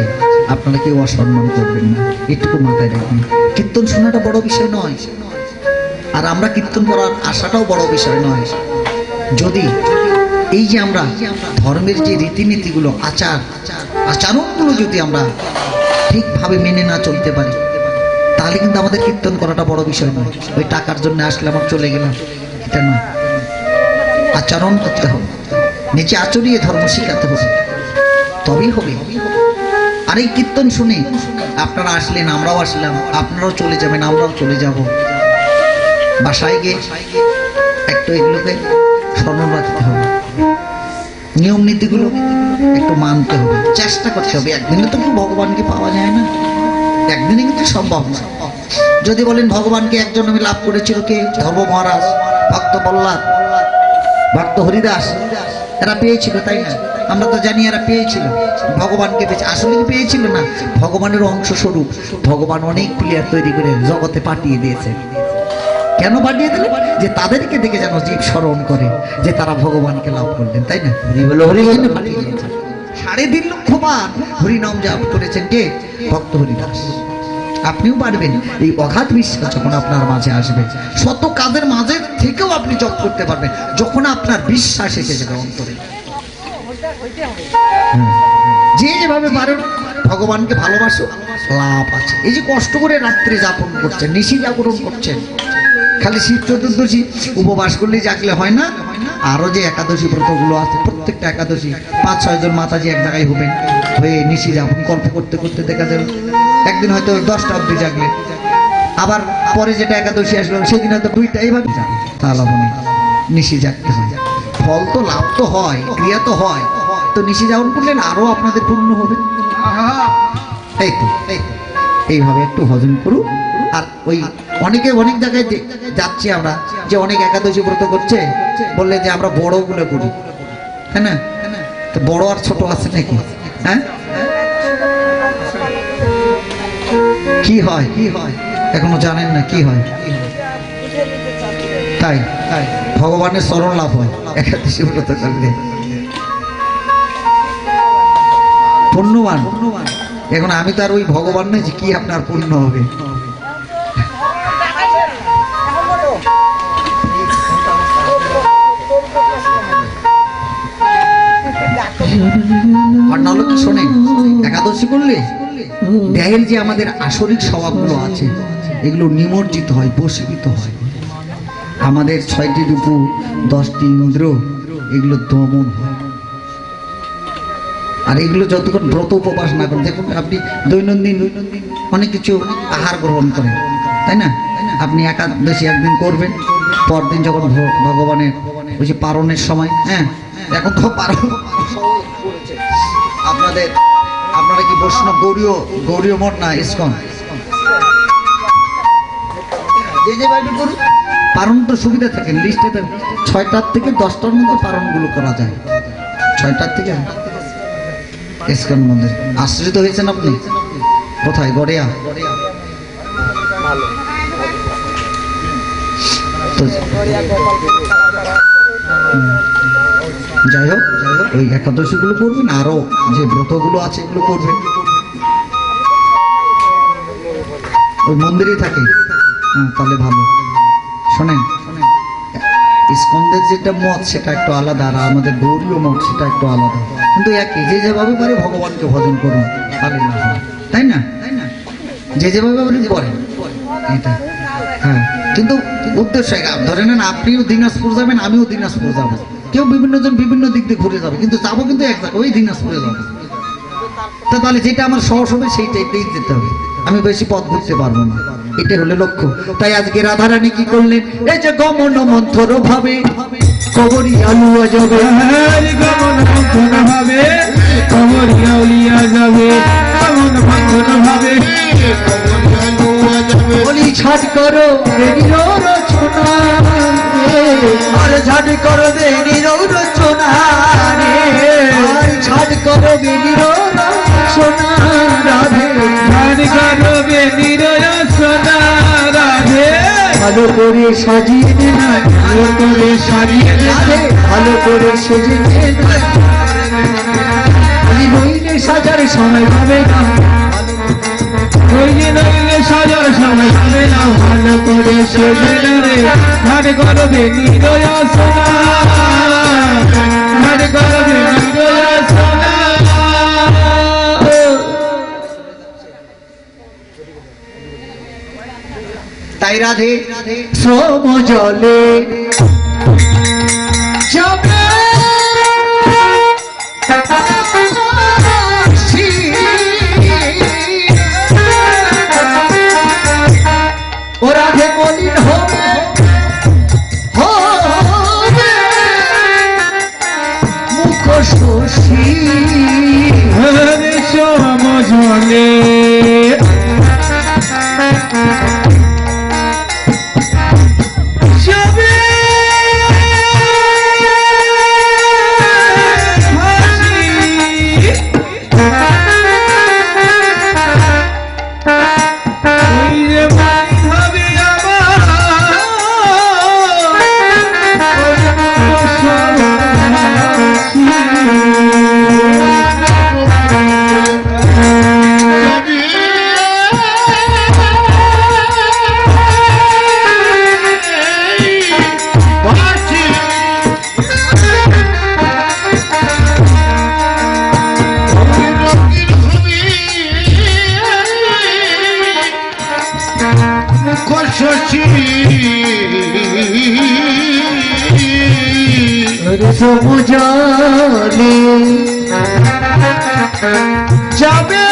আপনারা কেউ অসম্মান করবেন না, এটুকু মাথায় রাখবেন। কীর্তন শোনাটা বড় বিষয় নয়, আর আমরা কীর্তন করার আশাটাও বড় বিষয় নয়। যদি এই যে আমরা ধর্মের যে রীতিনীতিগুলো আচারণগুলো যদি আমরা ঠিকভাবে মেনে না চলতে পারি তাহলে কিন্তু আমাদের কীর্তন করাটা বড় বিষয় নয়। ওই টাকার জন্য আসলে আমার চলে গেলাম, এটা নয়। আচরণ করতে হবে, নিচে আচরিয়ে ধর্ম শিখাতে হবে, তবেই হবে। আর এই কীর্তন শুনে আপনারা আসলেন, আমরাও আসলাম, আপনারাও চলে যাবেন, আমরাও চলে যাব। বাসায় গিয়ে একটু এগুলোকে স্মরণ রাখতে হবে, নিয়ম নীতিগুলো একটু মানতে হবে, চেষ্টা করতে হবে। একদিনে তো কেউ ভগবানকে পাওয়া যায় না, একদিনে কিন্তু সম্ভব না। যদি বলেন ভগবানকে একজন আমি লাভ করেছিল, কে? ধর্ম মহারাজ, ভক্ত প্রহ্লাদ, ভক্ত হরিদাস, এরা পেয়েছিল, তাই না? আমরা তো জানি এরা পেয়েছিল, ভগবানকে পেয়েছে। আসলে কি পেয়েছিল না, ভগবানের অংশ স্বরূপ ভগবান অনেক প্লেয়ার তৈরি করে জগতে পাঠিয়ে দিয়েছে। কেন পাঠিয়ে দিলেন? যে তাদেরকে দেখে যেন জীব স্মরণ করে যে তারা ভগবানকে লাভ করলেন, তাই না? পাঠিয়ে দিয়েছেন। 3.5 লক্ষ বার হরিনাম জাপ করেছেন কে? ভক্ত হরিদাস। আপনিও পারবেন। এই অগাধ বিশ্বাস যখন আপনার মাঝে আসবে, শত কাজের মাঝে থেকেও আপনি জপ করতে পারবেন যখন আপনার বিশ্বাস এসে যাবে অন্তরে। যে যেভাবে পারেন ভগবানকে ভালোবাসো, লাভ আছে। এই যে কষ্ট করে রাত্রে যাপন করছেন, নিশি জাগরণ করছেন, খালি শিব চতুর্দশী উপবাস করলেই জাগলে হয় না, আরো যে একাদশী ব্রতগুলো আছে, প্রত্যেকটা একাদশী 5-6 জন মাতাজি এক জায়গায় হবেন, হয়ে নিশি যাপন গল্প করতে করতে দেখা যাবে একদিন হয়তো 10টা অবধি জাগলে, আবার পরে যেটা একাদশী আসবে সেদিন হয়তো 2টা, এইভাবে তাহলে নিশি জাগতে হয়। ফল তো লাভ তো হয়, ক্রিয়া তো হয়, তো নিশি যাপন করলেন আরো আপনাদের পূর্ণ হবে। এই তো এইভাবে একটু ভজন করুন। আর ওই অনেকে অনেক জায়গায় যাচ্ছি আমরা, যে অনেক একাদশী ব্রত করছে, বললে যে আমরা বড়গুলো করি, হ্যাঁ না? তো বড় আর ছোট আছে নাকি? হ্যাঁ, কি হয় এখনো জানেন না কি হয়? তাই ভগবানের চরণ লাভ হয় একাদশী ব্রত করলে, পুণ্যবান। এখন আমি তো আর ওই ভগবান নই যে কি আপনার পুণ্য হবে। আর নাহলে কি শোনেন, একাদশী করলে দেহের যে আমাদের আসরিক স্বভাবগুলো আছে এগুলো নিমজ্জিত হয়, বশীভূত হয়। আমাদের 6টি রূপ, 10টি ইন্দ্র, এগুলো দমন হয়। আর এগুলো যতক্ষণ ব্রত উপবাস না করেন, দেখুন আপনি দৈনন্দিন অনেক কিছু আহার গ্রহণ করেন, তাই না? আপনি একাদশী একদিন করবেন, পরদিন যখন ভগবানের ওই যে পারণের সময়, হ্যাঁ এখন তো পারণ আপনারা কি বৈষ্ণব গৌরীয় মঠ না ইসকন? যেভাবে করুন পারণ তো সুবিধা থাকেন, লিস্টে 6টার থেকে 10টার মধ্যে পারণগুলো করা যায়। 6টার থেকে ইসকন মন্দির আশ্রিত হয়েছেন আপনি কোথায়? গড়িয়া। যাই হোক, ওই একাদশীগুলো করবেন, আরো যে ব্রতগুলো আছে এগুলো করবেন, ওই মন্দিরে থাকে। তাহলে ভালো। শোনেন, ইসকনদের যেটা মত সেটা একটু আলাদা, আর আমাদের গৌরীয় মত সেটা একটু আলাদা, কিন্তু একই। যে যেভাবে পারে ভগবানকে ভজন করুন, তাই না? যে যেভাবে আপনি করেন এটা, হ্যাঁ। কিন্তু উদ্দেশ্য ধরে নেন, আপনিও দিনাজপুর যাবেন, আমিও দিনাজপুর যাবো, কেউ বিভিন্ন জন বিভিন্ন দিক দিয়ে ঘুরে যাবে, কিন্তু যাবো কিন্তু এক জায়গায়, ওই দিনাজপুরে যাবো। তাহলে যেটা আমার সহজ হবে সেইটাই যেতে হবে, আমি বেশি পথ ঘুরতে পারবো না, এটা হলো লক্ষ্য। তাই আজকে রাধারানী কি করলেন? এই যে গমন মন্থর ভাবে কবরিয়া লুয়া যাবে, গমন মন্থর ভাবে কবরিয়া উলিয়া যাবে, গমন মন্থর ভাবে বলি ছাট করো বেনির রচনা, আর ছাট করো বেনির রচনা, আর ছাট করো বেনির রচনা, রাধে ছাট করো বেনির রচনা, রাধে ভালো করে সাজিয়ে দে না, ভালো করে সাজিয়ে রাধে ভালো করে সেজে দে না, আমি নইলে সাজার সময় পাবে না, নইলে সাজার সময় হবে না, ভালো করে সেজে রে ঘাট করবে নিরয়া সোনা, ঘাট করবে নিরয়া সোনা। তাই রাধে শ্রম জলে যাবে ও রাধে মলিন হবে মুখ শশী হরে শ্যাম জলে যাবে সমুজলে যাবে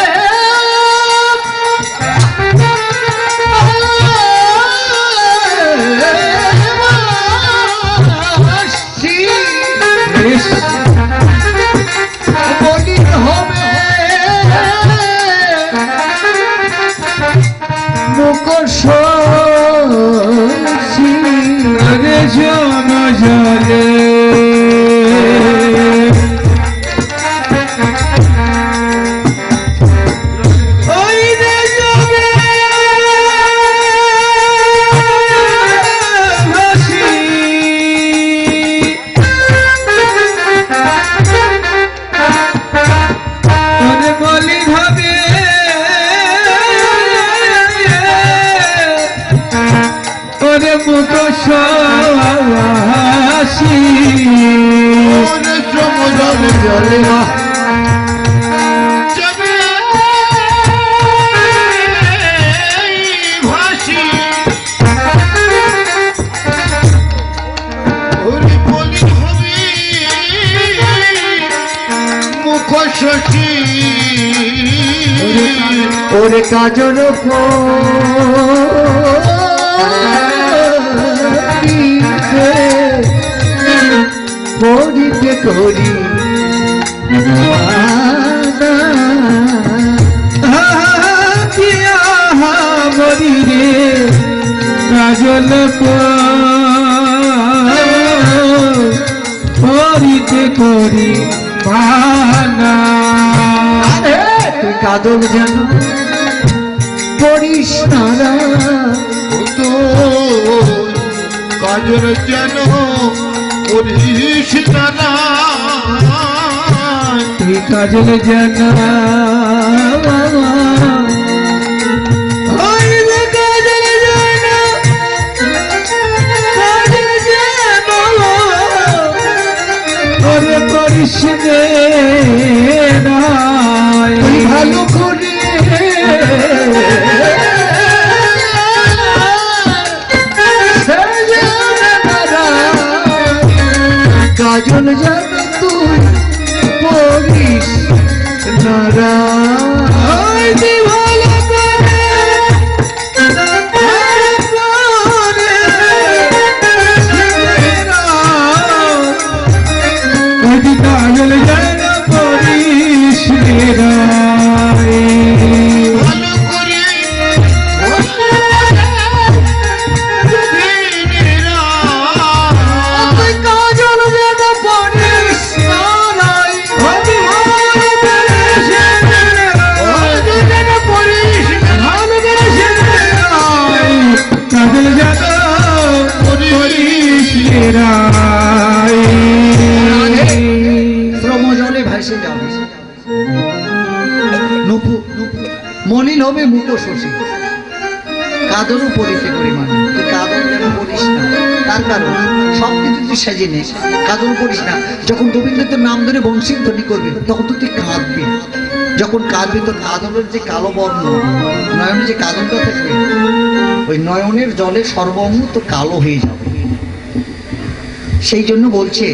মলিন হবে মুখ শশী হরে শ্যাম জলে মুখ শশী সমুদ্রে জলে যাবে ভাসি ওরে বলি হবে মুখ শশী ওরে কাজল করিতে করি মরি রে কাজল করিতে করি ভানা তুই কাজল যেন করিস না তো কাজল যেন করিস না তুই কাজল যেন করিস তুই ভালো করে কাজল যেন তুই পড়িস নারা কাজল যেন করিস ভালো করে তুই কাজল যেন পড়িস নারাই কাজল যেন করিস শ্রমজলে ভাসে যাবে মলিন হবে মুখ শশী কাদরও পড়িতে করি মানে তুই কাদর যেন পড়িস না তার কারণ সবকিছু তুই সেজে নিস কাদর পড়িস না যখন গোবিন্দ তোর নাম ধরে বংশীর ধ্বনি করবে তখন তো তুই কাঁদবি যখন কাঁদবি তোর কাদরের যে কালো বর্ণ নয়নে যে কাদরটা থাকবে ওই নয়নের জলে সর্বঙ্গ তো কালো হয়ে যাবে। সেই জন্য বলছে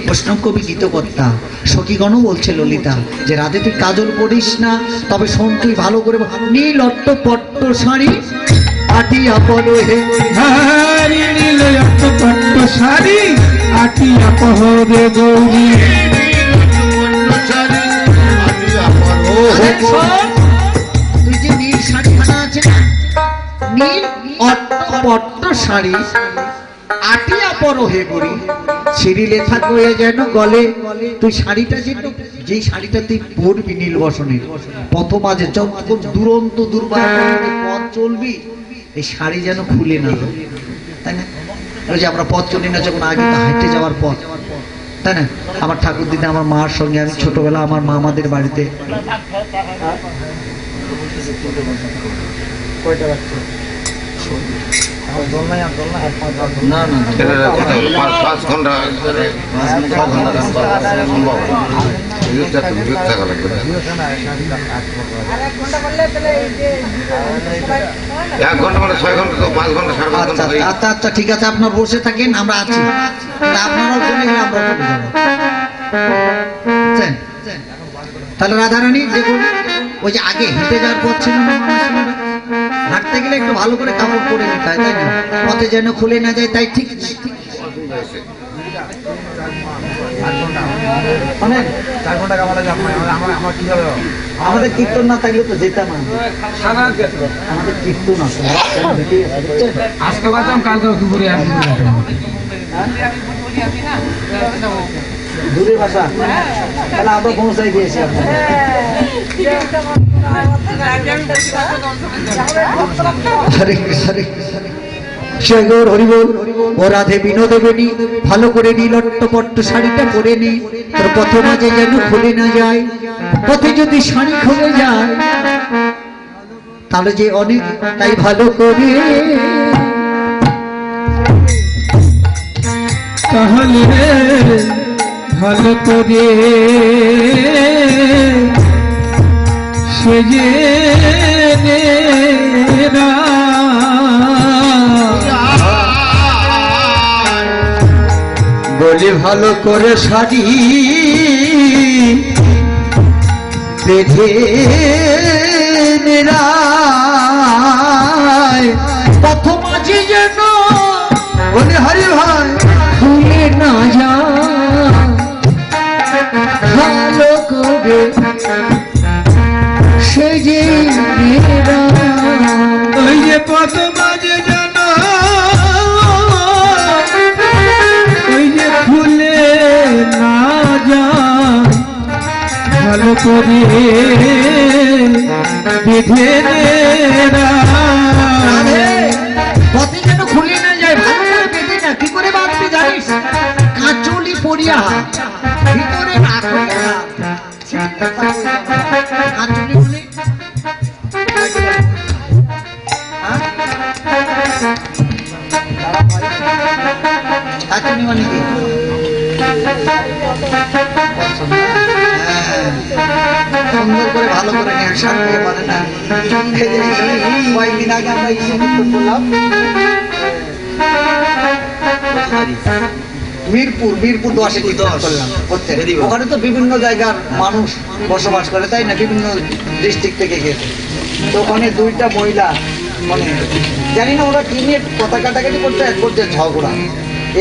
বৈষ্ণব কবি গীতকর্তা সখীগণও বলছে ললিতা যে রাধে তুই কাজল করিস না, তবে শোন তুই ভালো করে নীল অট্ট পট্ট শাড়ি আটিয়া পরে হারি নীল পট্ট শাড়ি আটিয়া পহরে গৌরী। তুই যে নীল শাড়ি খানা আছে না, নীল অট্ট পট্ট শাড়ি আটিয়া পর হে করি সিঁড়ি লেখা করে যেন গলে। তুই শাড়িটা যেই শাড়িটা তুই পরবি নীল বসনের প্রথম আজে যখন দুরন্ত দুর্বার পথ চলবি, এই শাড়ি যেন খুলে না যায়, তাই না? ওই যে আমরা পথ চলি না যখন আগে তো হাঁটে যাওয়ার পথ, তাই না? আমার ঠাকুর দিদা আমার মার সঙ্গে আমি ছোটবেলা আমার মামাদের বাড়িতে আচ্ছা আচ্ছা ঠিক আছে, আপনার বসে থাকেন, আমরা আছি, আপনারাও চলে গেলে আমরা চলে যাবো। তাহলে রাধারানী দেখুন ওই যে আগে হেঁটে যাওয়ার পথ ছিল না, হাঁটতে গেলে একটু ভালো করে কাপড় পরে নিতে হয়, তাই না? পথে যেন খুলে না যায়, তাই ঠিক আমাদের কীর্তন না থাকলে তো যেতাম না, আমাদের কীর্তন আছে আজকে বাঁচাম কালকে দুপুরে দূরের ভাষা, তাহলে আমরা পৌঁছাই দিয়েছি আপনাদের। হরে কৃষ্ণ হরে কৃষ্ণ সেগর হরিবল। ও রাধে বিনোদে বেনি ভালো করে নীলট্ট পট্ট শাড়িটা পরে নি, তোর পথে মাঝে যেন খুলে না যায়। পথে যদি শাড়ি খুলে যায় তাহলে যে অনেক, তাই ভালো করে তাহলে ভালো করে সেজে বলে ভালো করে শাড়ি বেঁধে নেড়ায়, প্রথম মাঝে যেন বলে হরি ভাই খুলে না যায়। ভালো করে সেজে ওই যে পথ মাঝে যেন ওই যে খুলে না যায়, ভালো করে বেঁধে পথে যেন খুলে না যায়, ভালো করে বেঁধে না। কি করে বাঁধবি জানিস? কাঁচলি পরিয়া ভিতরে কাঁচলি বলে কাঁচনি মানে কি? সুন্দর করে ভালো করে নেশান দিয়ে পারে না। কয়েকদিন আগে আমরা করলাম মিরপুর 10-এ করলাম। ওখানে তো বিভিন্ন জায়গার মানুষ বসবাস করে, তাই না? বিভিন্ন ডিস্ট্রিক্ট থেকে গেছে। তো ওখানে দুইটা মহিলা মানে জানি না ওরা কি নিয়ে কথা কাটাকাটি করতে এক করছে ঝগড়া,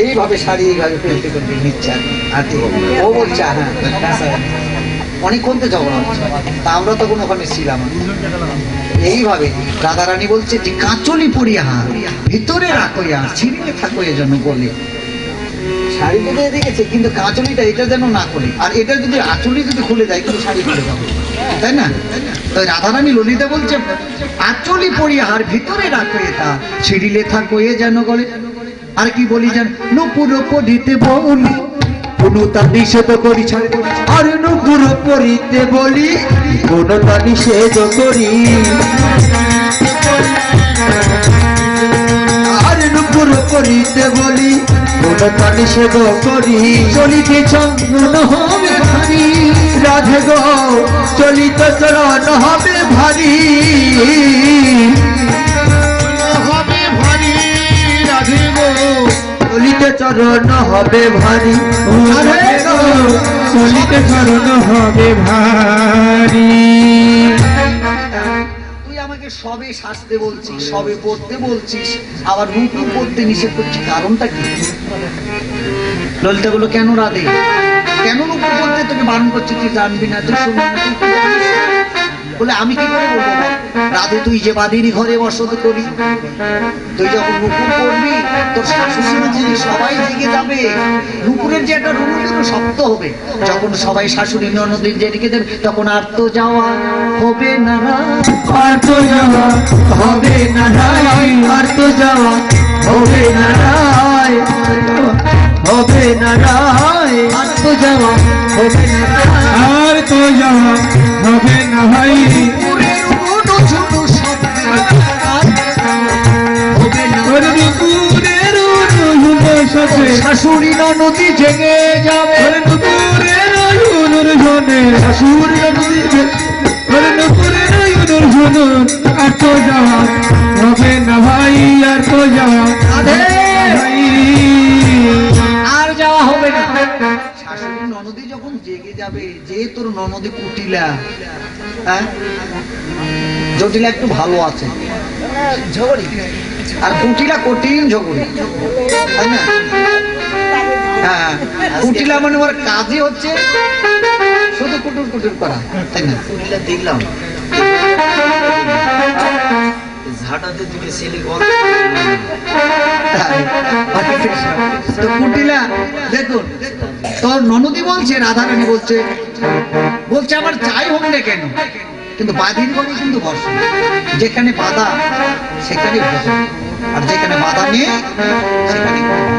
এইভাবে শাড়ি এইভাবে ফেলতে করতে নিচ্ছে আর কি। ও বলছে হ্যাঁ অনেকক্ষণ তো ঝগড়া হচ্ছে, তা আমরা তখন ওখানে ছিলাম। এইভাবে রাধারানী বলছে যে কাঁচলি পরিয়া ভিতরে রাখইয়া ছিঁড়িলে থাকইয়া যেন বলে। শাড়ি তো দিয়ে দেখেছে কিন্তু কাঁচলিটা এটা যেন না করে, আর এটা যদি আঁচলি যদি খুলে যায় কিন্তু শাড়ি খুলে যাবে, তাই না? তো রাধারানী ললিতা বলছে আঁচলি পরিয়া আর ভিতরে রাখইয়া তা ছিঁড়িলে থাকইয়া যেন বলে। আর কি বলি জান, নুপুর পরিতে বলি কোন তা নিষেধ করি ছাড়ে, আর নুপুর পরিতে বলি কোন তা নিষেধ করি, আর নুপুর পরিতে বলি কোন তা নিষেধ করি। চলিতে চন্দন হবে ভারী রাধে গো, চলিতে চরণ হবে ভারী, হবে চলিতে চরণ হবে ভারী ও রাধে গো চলিতে চরণ হবে ভারী। তুই আমাকে সবে সাজতে বলছিস, সবে পড়তে বলছিস, আবার নুপুর পড়তে নিষেধ করছিস, কারণটা কি? ললিতাগুলো কেন রাধে, কেন নুপুর পড়তে তোকে বারণ করছিস? তুই জানবি না, তুই শুনবি না, তুই কি জানিস? বলে আমি কি করে বলবো বল? রাধে তুই যে বাদিনী ঘরে বসত করি, তুই যখন নুপুর পড়বি তোর শাশুড়ি মাঝে সবাই জেগে যাবে। নুপুরের যে একটা রুনুর শব্দ হবে, যখন সবাই শাশুড়ি ননদের জেগে দেবে তখন আর তো যাওয়া হবে না, আর তো যাওয়া হবে না রাই, আর তো যাওয়া হবে না রায়, হবে না রায়, আর তো যাওয়া হবে না রায়। আর তো যাওয়া হবে না ভাই। নুপুরের রুনু ঝুনু শব্দের আর হবে না ওর নুপুরের উলুর সাথে শাশুড়ি ননদি জেগে যাবে, ওর নুপুরের উলুর জনে শাশুড়ি ননদি ওর নুপুরের উলুর জনে আর তো যাওয়া হবে না ভাই, আর তো যাওয়া রাধে ভাই। আর যাওয়া হবে না। শাশুড়ি ননদি যখন জেগে যাবে, যে তোর ননদি কুটিলা, হ্যাঁ জটিলা একটু ভালো আছে, ঝগড়ি, আর কুটিলা কঠিন ঝগড়ি, তাই না? হ্যাঁ, কুটিলা মানে ওর কাজই হচ্ছে শুধু কুটুর কুটুর করা, তাই না? কুটিলা দেখলাম ঝাঁটাতে দিকে ছেলে তো কুটিলা দেখুন, তোর ননদি বলছে, রাধারানী বলছে, বলছে আমার চাই হোক না কেন, কিন্তু বাঁধির ঘরে কিন্তু বসে, যেখানে বাধা সেখানে ভজন, আর যেখানে বাধা নেই সেখানে ভজন।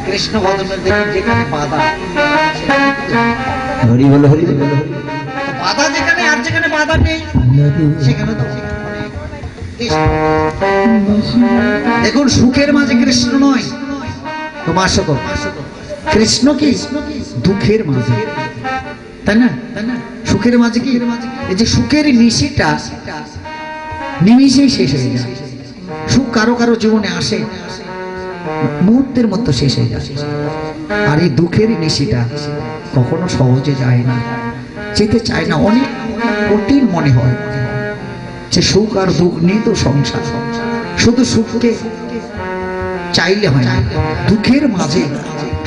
কৃষ্ণ ভজনের দেখি যেখানে বাধা হরি বল হরি বল। তো বাধা যেখানে, আর যেখানে বাধা নেই সেখানে তো অনেক কৃষ্ণ। দেখুন সুখের মাঝে কৃষ্ণ নয় তো মাসক, কৃষ্ণ কি দুঃখের মাঝে, তাই না? সুখের মাঝে কি, এই যে সুখের নিশিটা নিমিষেই শেষ হয়ে যায়। সুখ কারো কারো জীবনে আসে, মুহূর্তের মতো শেষ হয়ে যায়, আর এই দুঃখের নিশিটা কখনো সহজে যায় না, যেতে চায় না, অনেক কঠিন মনে হয়। যে সুখ আর দুঃখ নেই তো সংসার, শুধু সুখকে চাইলে হয় না, দুঃখের মাঝে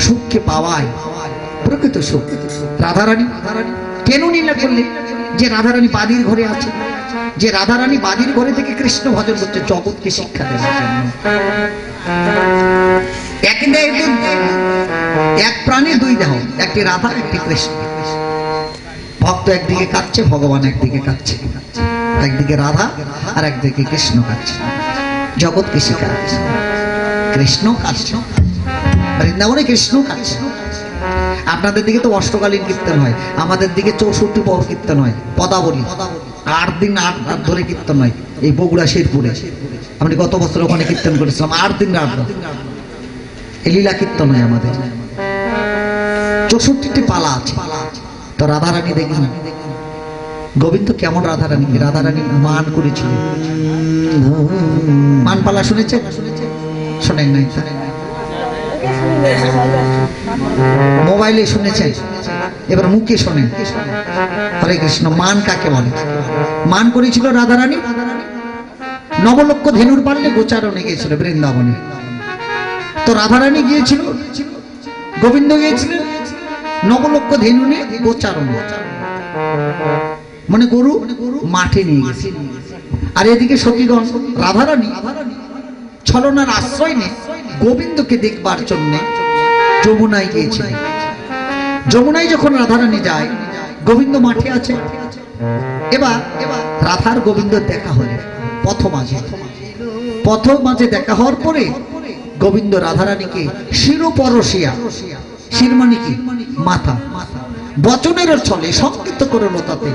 সুখকে পাওয়ায় প্রকৃত সুখ। রাধারানী কেন লীলা করলে? যে রাধারানী বাদীর ঘরে আছে, যে রাধারানী বাদীর ঘরে থেকে কৃষ্ণ ভজন করছে জগৎকে শিক্ষা দেওয়ার জন্য। এক প্রাণী দুই দেহ, একটি রাধা একটি কৃষ্ণ। ভক্ত একদিকে কাঁদছে, ভগবান একদিকে কাঁদছে, একদিকে রাধা আর একদিকে কৃষ্ণ কাঁদছে, জগৎকে শিক্ষা দিচ্ছে। কৃষ্ণ কাঁদছে, বৃন্দাবনে কৃষ্ণ কাঁদছে। আপনাদের দিকে তো অষ্টকালীন কীর্তন হয়, আমাদের দিকে 64 পর কীর্তন হয়, পদাবলী 8 দিন 8 রাত ধরে কীর্তন হয়। এই বগুড়া শেরপুরে আমি গত বছর ওখানে কীর্তন করেছিলাম, 8 দিন 8 রাত এই লীলা কীর্তন হয় আমাদের। 64টি পালা আছে। তো রাধারানী দেখুন, গোবিন্দ কেমন রাধারানী, রাধারানী মান করেছিলেন। মান পালা শুনেছেন? শোনেন নাই? মোবাইলে শুনেছেন, এবার মুখে শোনেন। হরে কৃষ্ণ। মান কাকে বলে? মান করেছিল রাধারানী, নবলক্ষ ধেনুর পারলে গোচারণে গিয়েছিল বৃন্দাবনে। তো রাধারানী গিয়েছিল, গোবিন্দ গিয়েছিলেন নবলক্ষ ধেনু নিয়ে গোচারণে, মানে গরু মাঠে নিয়ে গেছে। আর এদিকে সখীগণ রাধারানী ছলনার আশ্রয় নিয়ে গোবিন্দকে দেখবার জন্য যমুনায় গিয়েছিল। যমুনায় যখন রাধারানী যায়, গোবিন্দ মাঠে আছে। এবার রাধার গোবিন্দ দেখা হলে পথ মাঝে দেখা হওয়ার পরে গোবিন্দ রাধারানীকে শিরোপরশিয়া, শির মানে কি মাথা, বচনের ছলে সংকেত করলো, তাতে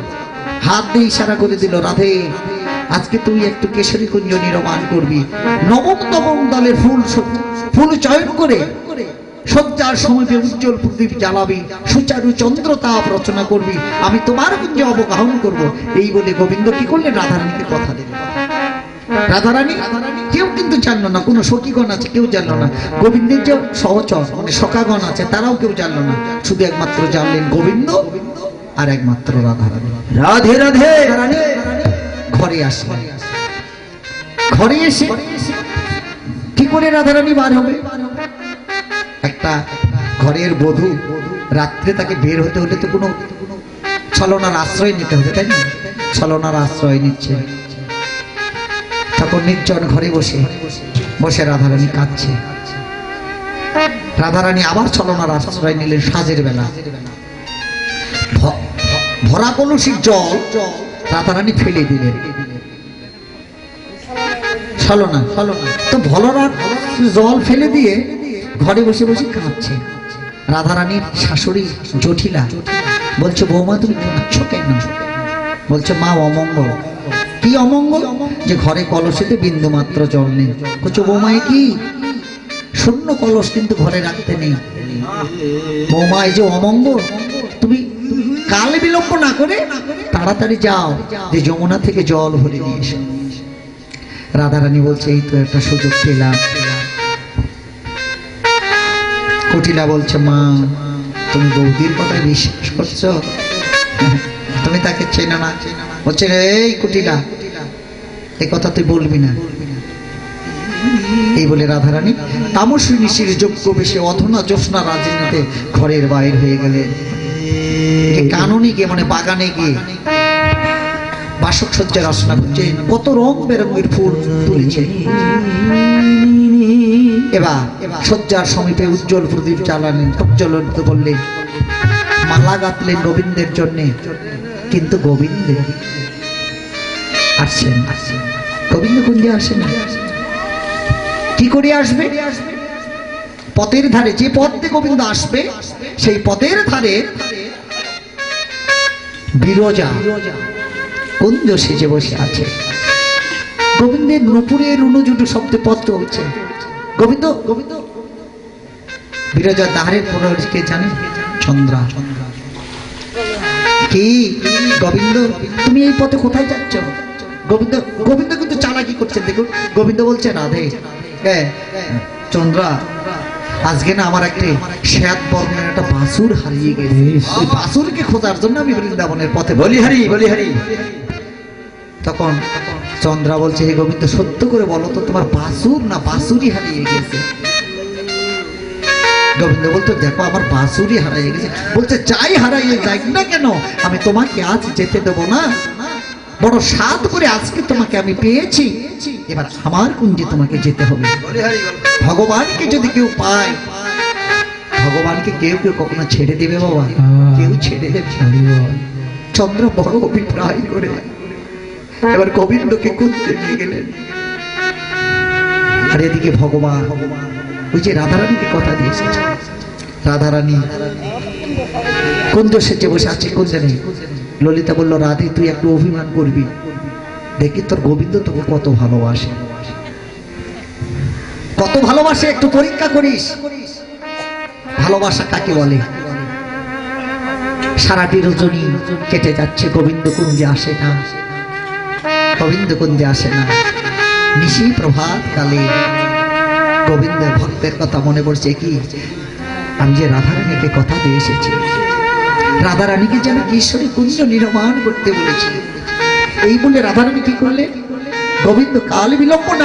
হাত দিয়ে ইশারা করে দিল, রাধে আজকে তুই একটু কেশরী কুঞ্জ নির্মাণ করবি, নবম দলের ফুল চয়ন করে সজ্জার সময় উজ্জ্বল প্রদীপ জ্বালাবি, সুচারু চন্দ্র তাপ রচনা করবি, আমি তোমার কুঞ্জে অবগাহন করব। এই বলে গোবিন্দ কি করলেন? রাধারানীকে কথা দিলেন। রাধারানী কেউ কিন্তু জানলো না, কোনো সখীগণ আছে কেউ জানলো না, গোবিন্দের যে সহচর মানে সখাগণ আছে তারাও কেউ জানলো না, শুধু একমাত্র জানলেন গোবিন্দ আর একমাত্র রাধারানী। রাধে রাধে। রাধারানী ঘরে আসলেন, ঘরে এসে কি করে রাধারানী বার হবে? একটা ঘরের বধূ রাত্রে তাকে বের হতে হলে তো কোনো ছলনার আশ্রয় নিতে হবে, তাই না? ছলনার আশ্রয় নিচ্ছে, তখন নির্জন ঘরে বসে বসে রাধারানী কাঁদছে। রাধারানী আবার ছলনার আশ্রয় নিলেন সাজের বেলা। ভরা কলসির জল রাধারানী ফেলে দিলেন। ছলনা তো ভলরা জল ফেলে দিয়ে ঘরে বসে বসে কাঁদছে। রাধারানীর শাশুড়ি জটিলা বলছে, বৌমা তুমি কাঁদছ কেন? বলছে, মা অমঙ্গল। কি অমঙ্গল? যে ঘরে কলসিতে বিন্দু মাত্র জল নেই। বলছো বৌমা এ কি? শূন্য কলস কিন্তু ঘরে রাখতে নেই। বৌমা এই যে অমঙ্গল, তুমি কাল বিলম্ব না করে তাড়াতাড়ি যাও, যে যমুনা থেকে জল ভরে নিয়ে এসো। রাধারানী বলছে, এই তো একটা সুযোগ পেলাম। কুটিলা বলছে, মা তুমি বৌদির কথায় বিশ্বাস করছো? তুমি তাকে চেনো না? বলছে, এই কুটিলা এই কথা তুই বলবি না। এই বলে রাধারানী তামসী নিশির যোগ্য বেশে অধনা জ্যোৎস্না রাজনীতিতে ঘরের বাইর হয়ে গেলেন। কাননে গিয়ে মানে বাগানে গিয়ে বাসক সজ্জা রচনা করছে, কত রং বেরঙের ফুল তুলেছে। এবার সজ্জার সমীপে উজ্জ্বল প্রদীপ জ্বালালেন, প্রজ্বলিত করলেন, মালা গাঁথলেন গোবিন্দের জন্যে। কিন্তু গোবিন্দ আসছেন, গোবিন্দ কুঞ্জে আসে না। কি করে আসবে? পথের ধারে, যে পথ দিয়ে গোবিন্দ আসবে সেই পথের ধারে বিরজা কুঞ্জ সেজে বসে আছে। গোবিন্দের নূপুরের অনুজুটু শব্দে পথ চলছে। গোবিন্দ বিরজার দ্বারের কে জানে? চন্দ্রা। কি গোবিন্দ তুমি এই পথে কোথায় যাচ্ছ? গোবিন্দ কিন্তু চালাকি করছে। দেখুন গোবিন্দ বলছে, রাধে চন্দ্রা, আজকে না আমার একটা শ্বেত বর্ণের একটা বাসুর হারিয়ে গেছে। ওই বাসুরকে খোঁজার জন্য আমি বৃন্দাবনের পথে বলিহারি। তখন চন্দ্রা বলছে, হে গোবিন্দ সত্য করে বলো তো তোমার বাসুর না বাসুরি হারিয়ে গেছে? গোবিন্দ বলতো, দেখো আমার বাসুরি হারিয়ে গেছে। বলছে, যাই হারাইয়ে যাই না কেন আমি তোমাকে আজ যেতে দেবো না। বড় সাধ করে আজকে তোমাকে আমি পেয়েছি, এবার আমার কুঞ্জে তোমাকে যেতে হবে। ভগবানকে যদি কেউ পায়, ভগবানকে কেউ কখনো ছেড়ে দেবে বাবা? কেউ ছেড়ে দেবে? চন্দ্র বড় অভিপ্রায় করে এবার গোবিন্দকে কুঞ্জে নিয়ে গেলেন। আর এদিকে ভগবান ওই যে রাধারানীকে কথা দিয়ে এসেছে। রাধারানী কুঞ্জ সেজে বসে আছে, কুঞ্জে নেই। ললিতা বলল, রাধে তুই একটু অভিমান করবি, দেখি তোর গোবিন্দ তোকে কত ভালোবাসে, কত ভালোবাসে, একটু পরীক্ষা করিস। ভালোবাসা কাকে বলে? সারাটি রজনী কেটে যাচ্ছে, গোবিন্দ কুঞ্জে আসে না, গোবিন্দ কুঞ্জে আসে না। নিশি প্রভাত কালে গোবিন্দ ভক্তের কথা মনে পড়ছে, কি আমি যে রাধারানীকে কথা দিয়ে এসেছি, রাধারানীকে যেন কিশোরী কুঞ্জ নির্মাণ করতে বলেছি। এই বলে রাধারানী কি করলে? গোবিন্দ কাল বিলম্ব না